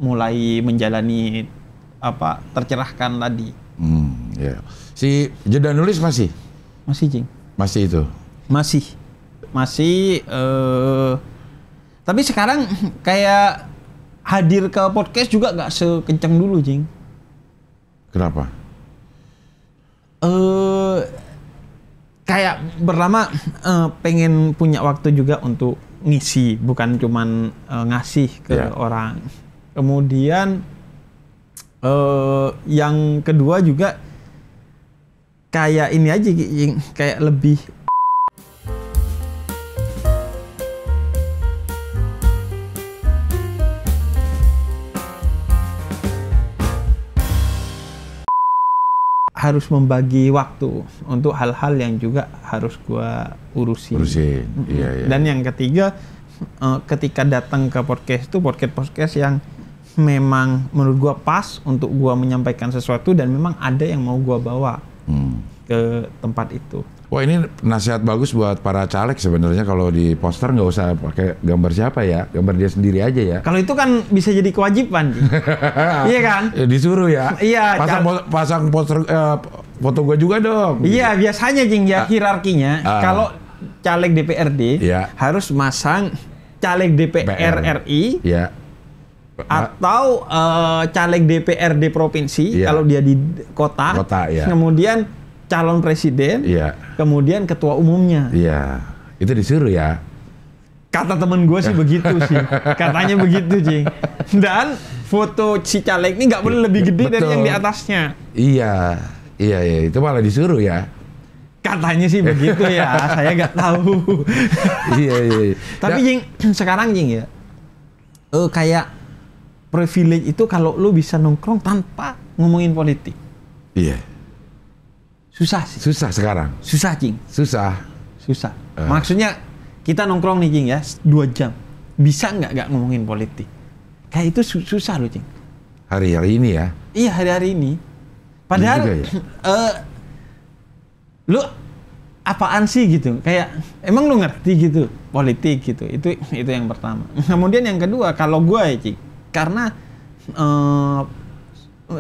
mulai menjalani apa tercerahkan tadi. Si jeda nulis masih, Cing. Masih itu. Masih. Tapi sekarang kayak hadir ke podcast juga nggak sekencang dulu, Cing. Kenapa? Kayak pertama pengen punya waktu juga untuk ngisi, bukan cuman ngasih ke orang. Kemudian yang kedua juga kayak ini aja, kayak lebih harus membagi waktu untuk hal-hal yang juga harus gua urusin. Iya. Dan yang ketiga, ketika datang ke podcast itu podcast yang memang menurut gua pas untuk gua menyampaikan sesuatu dan memang ada yang mau gua bawa ke tempat itu. Wah, ini nasihat bagus buat para caleg sebenarnya. Kalau di poster nggak usah pakai gambar siapa ya, gambar dia sendiri aja ya. Kalau itu kan bisa jadi kewajiban, Ji. Iya kan? Ya, disuruh ya. Iya. Pasang poster foto gua juga dong. Iya, biasanya Jing ya hierarkinya. Kalau caleg DPRD harus masang caleg DPR RI. Iya. Atau caleg DPRD provinsi kalau dia di kota. Ya. Kemudian calon presiden, kemudian ketua umumnya. Iya, itu disuruh ya. Kata temen gue sih begitu sih, katanya begitu Cing. Dan foto si caleg ini nggak boleh lebih gede dari yang di atasnya. Iya, itu malah disuruh ya. Katanya sih begitu ya, saya nggak tahu. Iya. Tapi Cing, sekarang Cing ya, kayak privilege itu kalau lu bisa nongkrong tanpa ngomongin politik. Iya. Susah sih. Susah sekarang. Susah, Cing. Susah. Maksudnya kita nongkrong nih, Cing ya, 2 jam. Bisa nggak ngomongin politik? Kayak itu susah loh, Cing. Hari-hari ini ya? Iya, hari-hari ini. Padahal, ya? lu apaan sih gitu? Kayak, emang lu ngerti gitu politik gitu? Itu yang pertama. Kemudian yang kedua, kalau gue ya, Cing, karena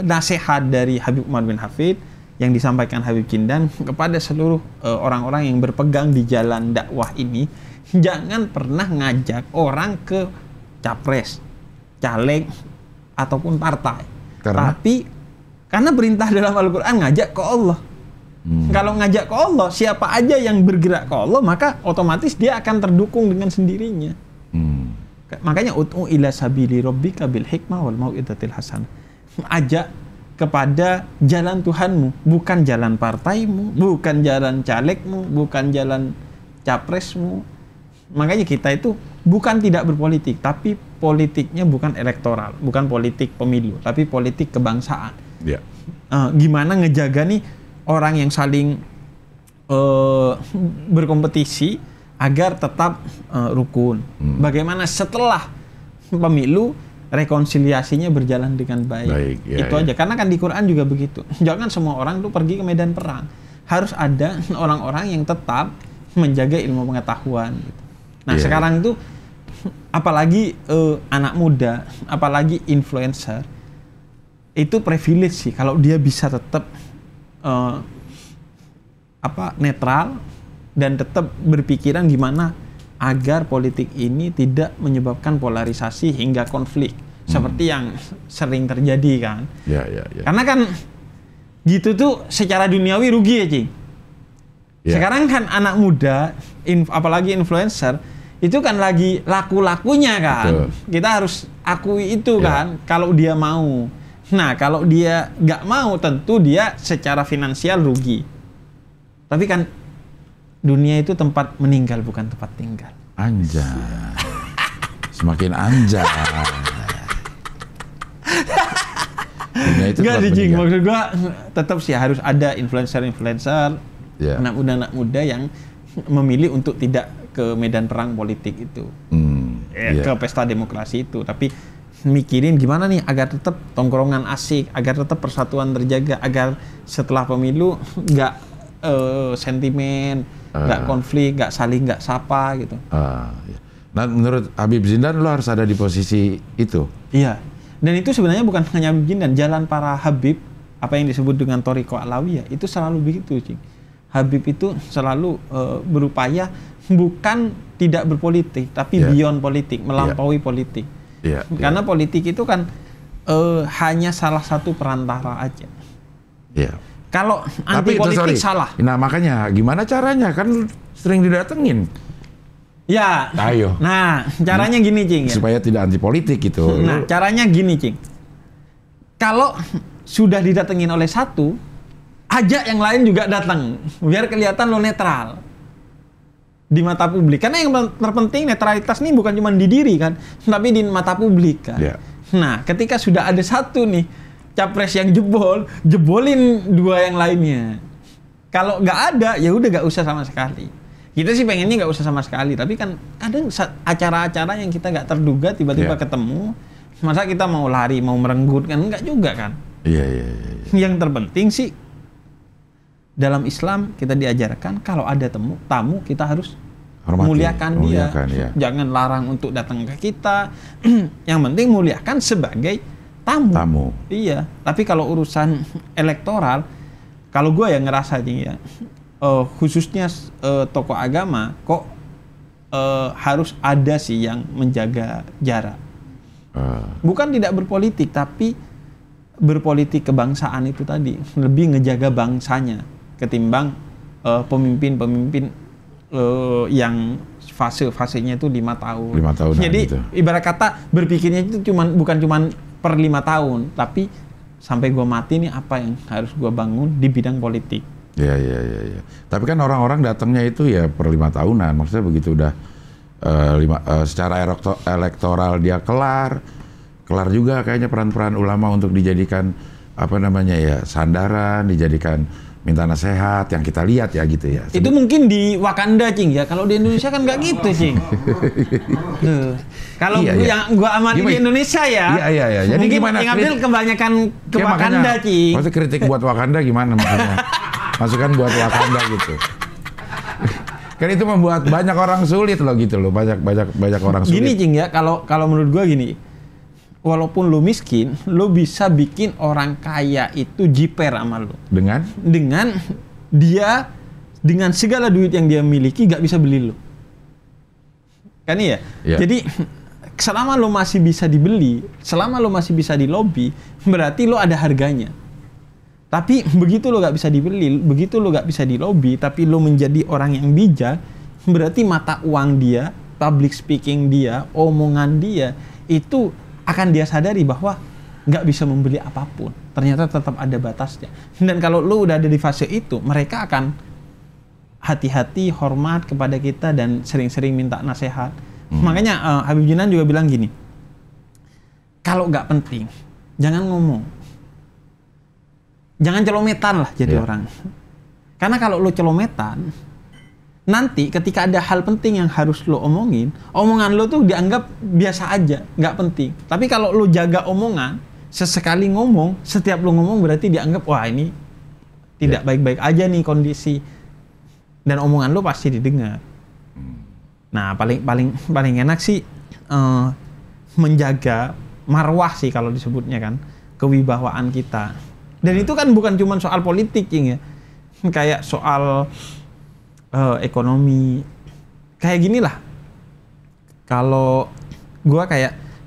nasihat dari Habib Umar bin Hafid yang disampaikan Habib Jindan kepada seluruh orang-orang yang berpegang di jalan dakwah ini, jangan pernah ngajak orang ke capres, caleg, ataupun partai. Tapi karena perintah dalam Al-Quran ngajak ke Allah. Kalau ngajak ke Allah, siapa aja yang bergerak ke Allah, maka otomatis dia akan terdukung dengan sendirinya. Makanya ud'u ila sabili rabbika bil hikmah wal mau'izatil hasanah. Ajak kepada jalan Tuhanmu, bukan jalan partaimu, bukan jalan calegmu, bukan jalan capresmu. Makanya kita itu bukan tidak berpolitik, tapi politiknya bukan elektoral, bukan politik pemilu, tapi politik kebangsaan. Yeah. Gimana ngejaga nih orang yang saling berkompetisi agar tetap rukun. Bagaimana setelah pemilu rekonsiliasinya berjalan dengan baik. Itu aja. Karena kan di Quran juga begitu. Jangan semua orang tuh pergi ke medan perang. Harus ada orang-orang yang tetap menjaga ilmu pengetahuan. Gitu. Nah sekarang itu apalagi anak muda, apalagi influencer, itu privilege sih kalau dia bisa tetap netral dan tetap berpikiran gimana agar politik ini tidak menyebabkan polarisasi hingga konflik seperti yang sering terjadi kan. Ya. Karena kan gitu tuh secara duniawi rugi ya, Cing. Ya. Sekarang kan anak muda, apalagi influencer, itu kan lagi laku-lakunya kan. Betul. Kita harus akui itu kan, kalau dia mau. Nah, kalau dia nggak mau, tentu dia secara finansial rugi. Tapi kan dunia itu tempat meninggal, bukan tempat tinggal. Anjay. Semakin anjay. Dunia itu nggak dijing, maksud gua tetap sih harus ada influencer-influencer, anak muda yang memilih untuk tidak ke medan perang politik itu. Ke pesta demokrasi itu. Tapi mikirin gimana nih agar tetap tongkrongan asik, agar tetap persatuan terjaga, agar setelah pemilu nggak sentimen, nggak konflik, nggak saling nggak sapa gitu. Nah, menurut Habib Jindan lo harus ada di posisi itu. Iya. Dan itu sebenarnya bukan hanya Habib Jindan, jalan para Habib, apa yang disebut dengan Thariqah Alawiyah, itu selalu begitu, Cing. Habib itu selalu berupaya bukan tidak berpolitik, tapi beyond politik, melampaui politik. Karena politik itu kan hanya salah satu perantara aja. Kalau anti politik salah. Nah makanya gimana caranya, kan sering didatengin. Ya. Ayo. Nah caranya gini, Cing. Supaya tidak anti politik gitu. Nah caranya gini, Cing. Kalau sudah didatengin oleh satu, ajak yang lain juga datang, biar kelihatan lo netral di mata publik. Karena yang terpenting netralitas nih bukan cuma di diri kan, tapi di mata publik kan. Nah ketika sudah ada satu nih capres yang jebolin 2 yang lainnya. Kalau nggak ada, ya udah nggak usah sama sekali. Kita sih pengennya nggak usah sama sekali, tapi kan kadang acara-acara yang kita nggak terduga tiba-tiba ketemu, Masa kita mau lari, mau merenggut kan enggak juga kan. Iya. Yang terpenting sih dalam Islam kita diajarkan kalau ada tamu kita harus muliakan dia. Ya. Jangan larang untuk datang ke kita. Yang penting muliakan sebagai tamu. Iya. Tapi kalau urusan elektoral, kalau gue yang ngerasa ya, khususnya tokoh agama kok harus ada sih yang menjaga jarak. Bukan tidak berpolitik, tapi berpolitik kebangsaan itu tadi lebih ngejaga bangsanya ketimbang pemimpin yang fasenya itu 5 tahun. 5 tahun. Jadi gitu. Ibarat kata berpikirnya itu bukan cuman per 5 tahun, tapi sampai gua mati nih apa yang harus gua bangun di bidang politik. Iya. Tapi kan orang-orang datangnya itu ya per 5 tahunan. Maksudnya begitu udah secara elektoral dia kelar juga kayaknya peran-peran ulama untuk dijadikan sandaran, dijadikan minta nasihat yang kita lihat ya gitu ya. Itu mungkin di Wakanda, Cing ya. Kalau di Indonesia kan nggak gitu, Cing. Kalau yang gua amati di Indonesia ya. Iya. Jadi mungkin gimana? Yang ambil kebanyakan ke Wakanda, Cing. Maksudnya kritik buat Wakanda gimana maksudnya? Masukan buat Wakanda gitu. Kan itu membuat banyak orang sulit loh gitu loh. Banyak orang sulit. Gini, Cing ya. Kalau menurut gua gini. Walaupun lu miskin, lu bisa bikin orang kaya itu jiper sama lu. Dengan dia dengan segala duit yang dia miliki gak bisa beli lu. Kan iya? Yeah. Jadi selama lu masih bisa dibeli, selama lu masih bisa dilobi, berarti lu ada harganya. Tapi begitu lu gak bisa dibeli, begitu lu gak bisa dilobi, tapi lu menjadi orang yang bijak, berarti mata uang dia, public speaking dia, omongan dia itu akan dia sadari bahwa nggak bisa membeli apapun. Ternyata tetap ada batasnya. Dan kalau lu udah ada di fase itu, mereka akan hati-hati, hormat kepada kita dan sering-sering minta nasihat. Makanya Habib Jinan juga bilang gini, kalau nggak penting, jangan ngomong. Jangan celometan lah jadi orang. Karena kalau lu celometan, nanti ketika ada hal penting yang harus lo omongin, omongan lo tuh dianggap biasa aja, nggak penting. Tapi kalau lo jaga omongan, sesekali ngomong, setiap lo ngomong berarti dianggap wah ini tidak baik-baik aja nih kondisi, dan omongan lo pasti didengar. Nah paling enak sih menjaga marwah sih kalau disebutnya kan, kewibawaan kita. Dan itu kan bukan cuma soal politik ya, kayak soal ekonomi kayak gini lah. Kalau gua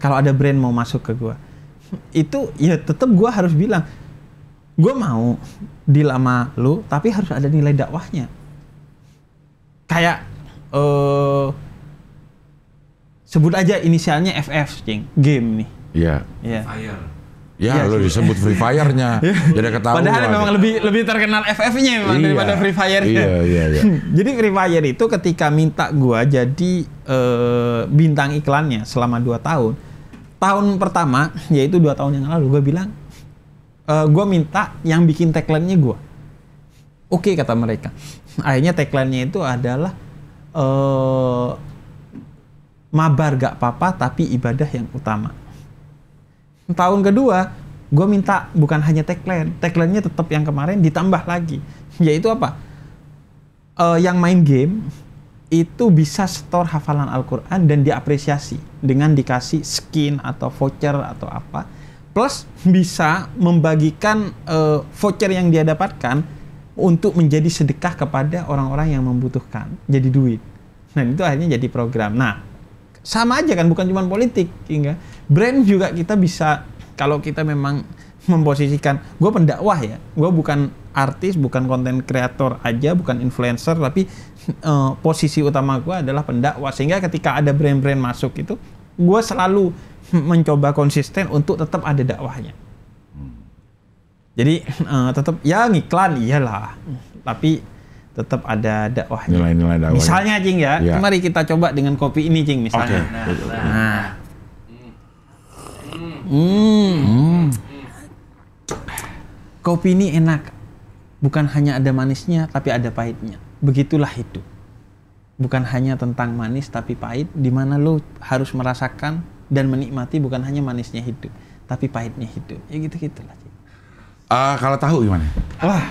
kalau ada brand mau masuk ke gua, itu ya tetap gua harus bilang gua mau deal sama lu, tapi harus ada nilai dakwahnya. Kayak sebut aja inisialnya FF, Cing, game nih. Iya. Ya, lo disebut Free Fire-nya. Jadi ketahuan. Padahal memang lebih terkenal FF-nya memang daripada Free Fire-nya. Iya. Jadi Free Fire itu ketika minta gua jadi bintang iklannya selama 2 tahun. Tahun pertama, yaitu 2 tahun yang lalu, gua bilang gua minta yang bikin tagline-nya gua. Oke, kata mereka. Akhirnya tagline-nya itu adalah mabar gak apa-apa tapi ibadah yang utama. Tahun kedua, gue minta bukan hanya tagline-nya tetap yang kemarin ditambah lagi, yaitu apa? Yang main game itu bisa store hafalan Al-Quran dan diapresiasi dengan dikasih skin atau voucher atau apa, plus bisa membagikan voucher yang dia dapatkan untuk menjadi sedekah kepada orang-orang yang membutuhkan, jadi duit. Nah itu akhirnya jadi program. Nah sama aja kan, bukan cuma politik, hingga brand juga kita bisa, kalau kita memang memposisikan, gue pendakwah ya, gue bukan artis, bukan konten kreator aja, bukan influencer, tapi posisi utama gue adalah pendakwah, sehingga ketika ada brand-brand masuk itu, gue selalu mencoba konsisten untuk tetap ada dakwahnya. Jadi tetap ya ngiklan iyalah, tapi tetap ada dakwahnya. Nilai-nilai dakwahnya. Misalnya, Cing ya, mari kita coba dengan kopi ini, Cing, misalnya. Kopi ini enak. Bukan hanya ada manisnya, tapi ada pahitnya. Begitulah hidup. Bukan hanya tentang manis, tapi pahit, di mana lo harus merasakan dan menikmati bukan hanya manisnya hidup, tapi pahitnya hidup. Ya gitu-gitulah. Kalau tahu gimana? Wah,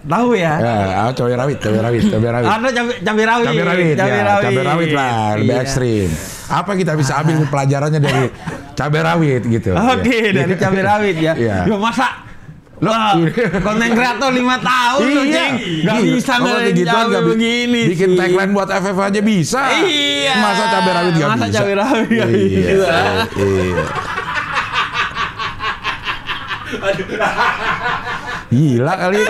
tahu ya? Cabai rawit. Ada cabai rawit. Cabai rawit lah, lebih ekstrim. Apa kita bisa ambil pelajarannya dari cabai rawit gitu? Oke, dari cabai rawit ya. Yo masa Wah, konten kreator 5 tahun loh, Cing. Gak bisa ngeliat cabai begini sih. Bikin tagline buat FF aja bisa. Iya. Masa cabai rawit gak bisa? Masa cabai rawit gak bisa? Iya. Gila kali.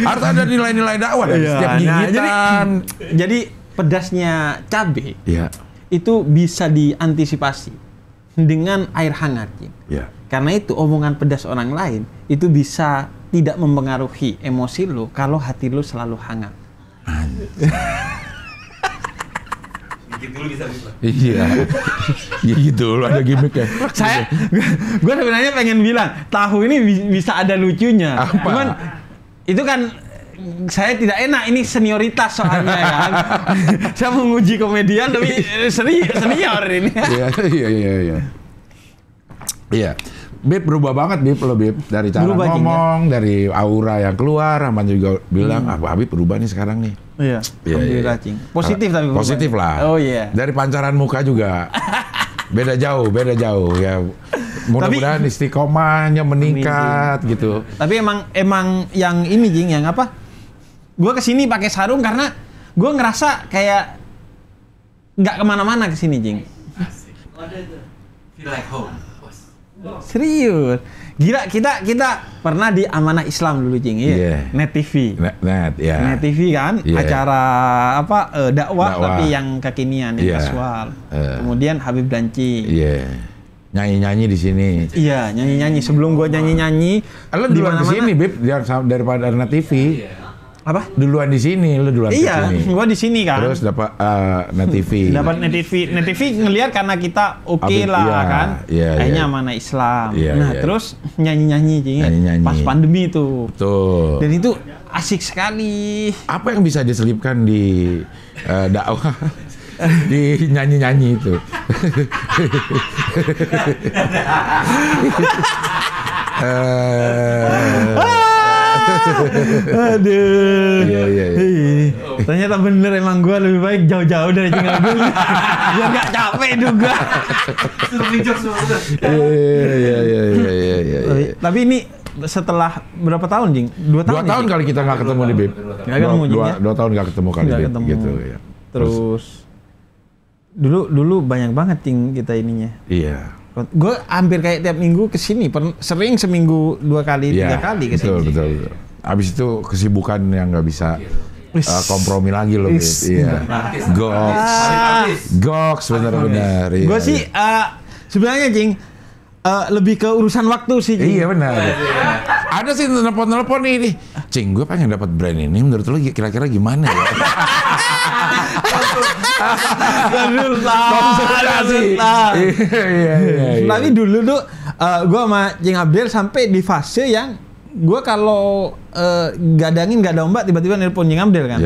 Harus ada nilai-nilai dakwah dari setiap gigitan. Jadi pedasnya cabai itu bisa diantisipasi dengan air hangat, Cing. Iya. Karena itu omongan pedas orang lain itu bisa tidak mempengaruhi emosi lo kalau hati lo selalu hangat. Gigit dulu bisa. Iya. Gigit dulu ada gimmicknya. Gue sebenarnya pengen bilang tahu ini bisa ada lucunya. Apa? Cuman itu kan saya tidak enak, ini senioritas soalnya kan. Saya menguji komedian tapi senior ini. Iya. Bib berubah banget Bib lo Bib dari cara berubah, ngomong, dari aura yang keluar. Aman juga bilang Habib berubah nih sekarang nih. Iya. Alhamdulillah, Cing. Positif tapi berubah. Positif lah. Oh iya. Dari pancaran muka juga beda jauh ya. Mudah-mudahan istiqomahnya meningkat gitu. Tapi emang yang ini Cing, yang apa? Gue kesini pakai sarung karena gue ngerasa kayak nggak kemana-mana kesini Cing. Feel like home. Serius, gila kita pernah di Amanah Islam dulu Cing, ya. Net TV. Net TV kan, acara apa dakwah tapi yang kekinian, yang kasual. Kemudian Habib Danci. Nyanyi-nyanyi di sini. Iya, nyanyi-nyanyi. Sebelum gua nyanyi-nyanyi, lo duluan di sini Bib, daripada Net TV. Apa? Duluan di sini, lu duluan di sini. Iya, gua di sini kan. Terus dapat Net TV. Dapat Net TV ngelihat karena kita oke lah kan. Kayaknya Amanah Islam. Terus nyanyi-nyanyi Cing. Pas pandemi itu. Betul. Dan itu asik sekali. Apa yang bisa diselipkan di dakwah? Di nyanyi-nyanyi itu. Aduh. Iya. Ternyata bener emang gue lebih baik jauh-jauh dari Cing Abdul. Biar gak capek juga. Iya. Tapi ini setelah berapa tahun Cing? 2 tahun. 2 tahun kali kita nggak ketemu nih Bib. Nggak ketemu Cing ya? 2 tahun nggak ketemu kali Bib. Gitu ya. Terus dulu banyak banget Cing kita ininya. Iya. Gue hampir kayak tiap minggu kesini, sering seminggu 2 kali, 3 kali kesini. Betul. Abis itu kesibukan yang nggak bisa kompromi lagi loh. Iya. Goks benar-benar. Gue sih sebenarnya Cing lebih ke urusan waktu sih Cing. Iya benar. Ada sih telepon nih. Cing, gue pengen dapat brand ini. Menurut lo kira-kira gimana ya? Konsultasi. Iya. Tapi dulu tuh gue sama Cing Abdel sampai di fase yang gue kalau gadangin gak ada ombak tiba-tiba nelpon Cing Abdel kan.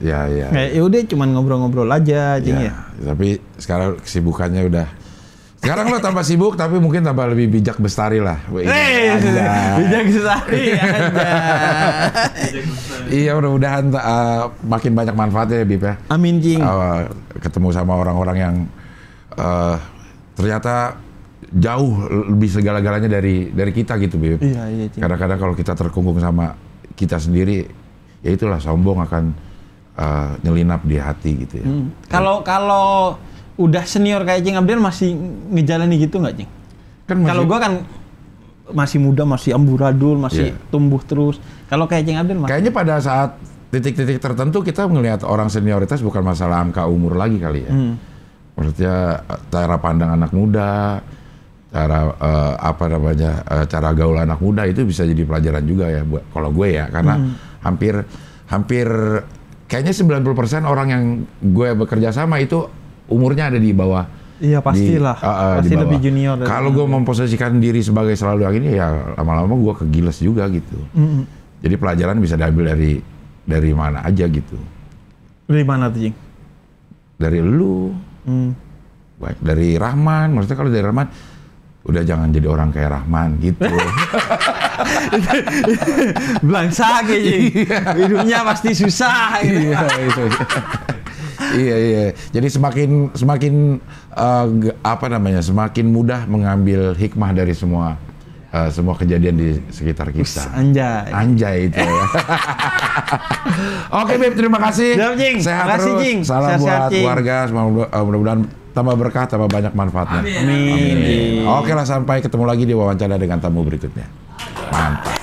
Iya. Ya udah cuman ngobrol-ngobrol aja Cing ya. Tapi sekarang kesibukannya udah. Sekarang lo tambah sibuk tapi mungkin tambah lebih bijak bestari lah. Bijak bestari aja. Iya mudah-mudahan makin banyak manfaatnya ya Bib ya. Amin Cing. Ketemu sama orang-orang yang ternyata jauh lebih segala-galanya dari kita gitu Bib. Iya Cing. Kadang-kadang kalau kita terkungkung sama kita sendiri, ya itulah sombong akan nyelinap di hati gitu ya. Kalau udah senior kayak Cing Abdel masih ngejalani gitu nggak Cing? Kalau gua kan masih muda, masih amburadul, masih tumbuh terus. Kalau kayak Cing Abdel masih. Kayaknya pada saat titik-titik tertentu kita melihat orang senioritas bukan masalah angka umur lagi kali ya. Maksudnya cara pandang anak muda, cara cara gaul anak muda itu bisa jadi pelajaran juga ya buat kalau gue ya, karena hampir kayaknya 90% orang yang gue bekerja sama itu umurnya ada di bawah. Iya pastilah, pasti lebih junior. Kalau gue memposisikan diri sebagai selalu yang ini ya lama-lama gue kegiles juga gitu. Jadi pelajaran bisa diambil dari mana aja gitu. Dari mana tuh Cing? Dari lu. Baik dari Rahman, maksudnya kalau dari Rahman udah jangan jadi orang kayak Rahman gitu. Belangsa kayaknya. Hidupnya pasti susah gitu. Iya, itu. Iya. Jadi semakin apa namanya? Semakin mudah mengambil hikmah dari semua kejadian di sekitar kita. Anjay itu. Ya. Oke, Beb, terima kasih. Sehat terus. Jing. Salam buat Cing. keluarga. Mudah-mudahan tambah berkah, tambah banyak manfaatnya. Amin. Oke lah, sampai ketemu lagi di wawancara dengan tamu berikutnya. Mantap.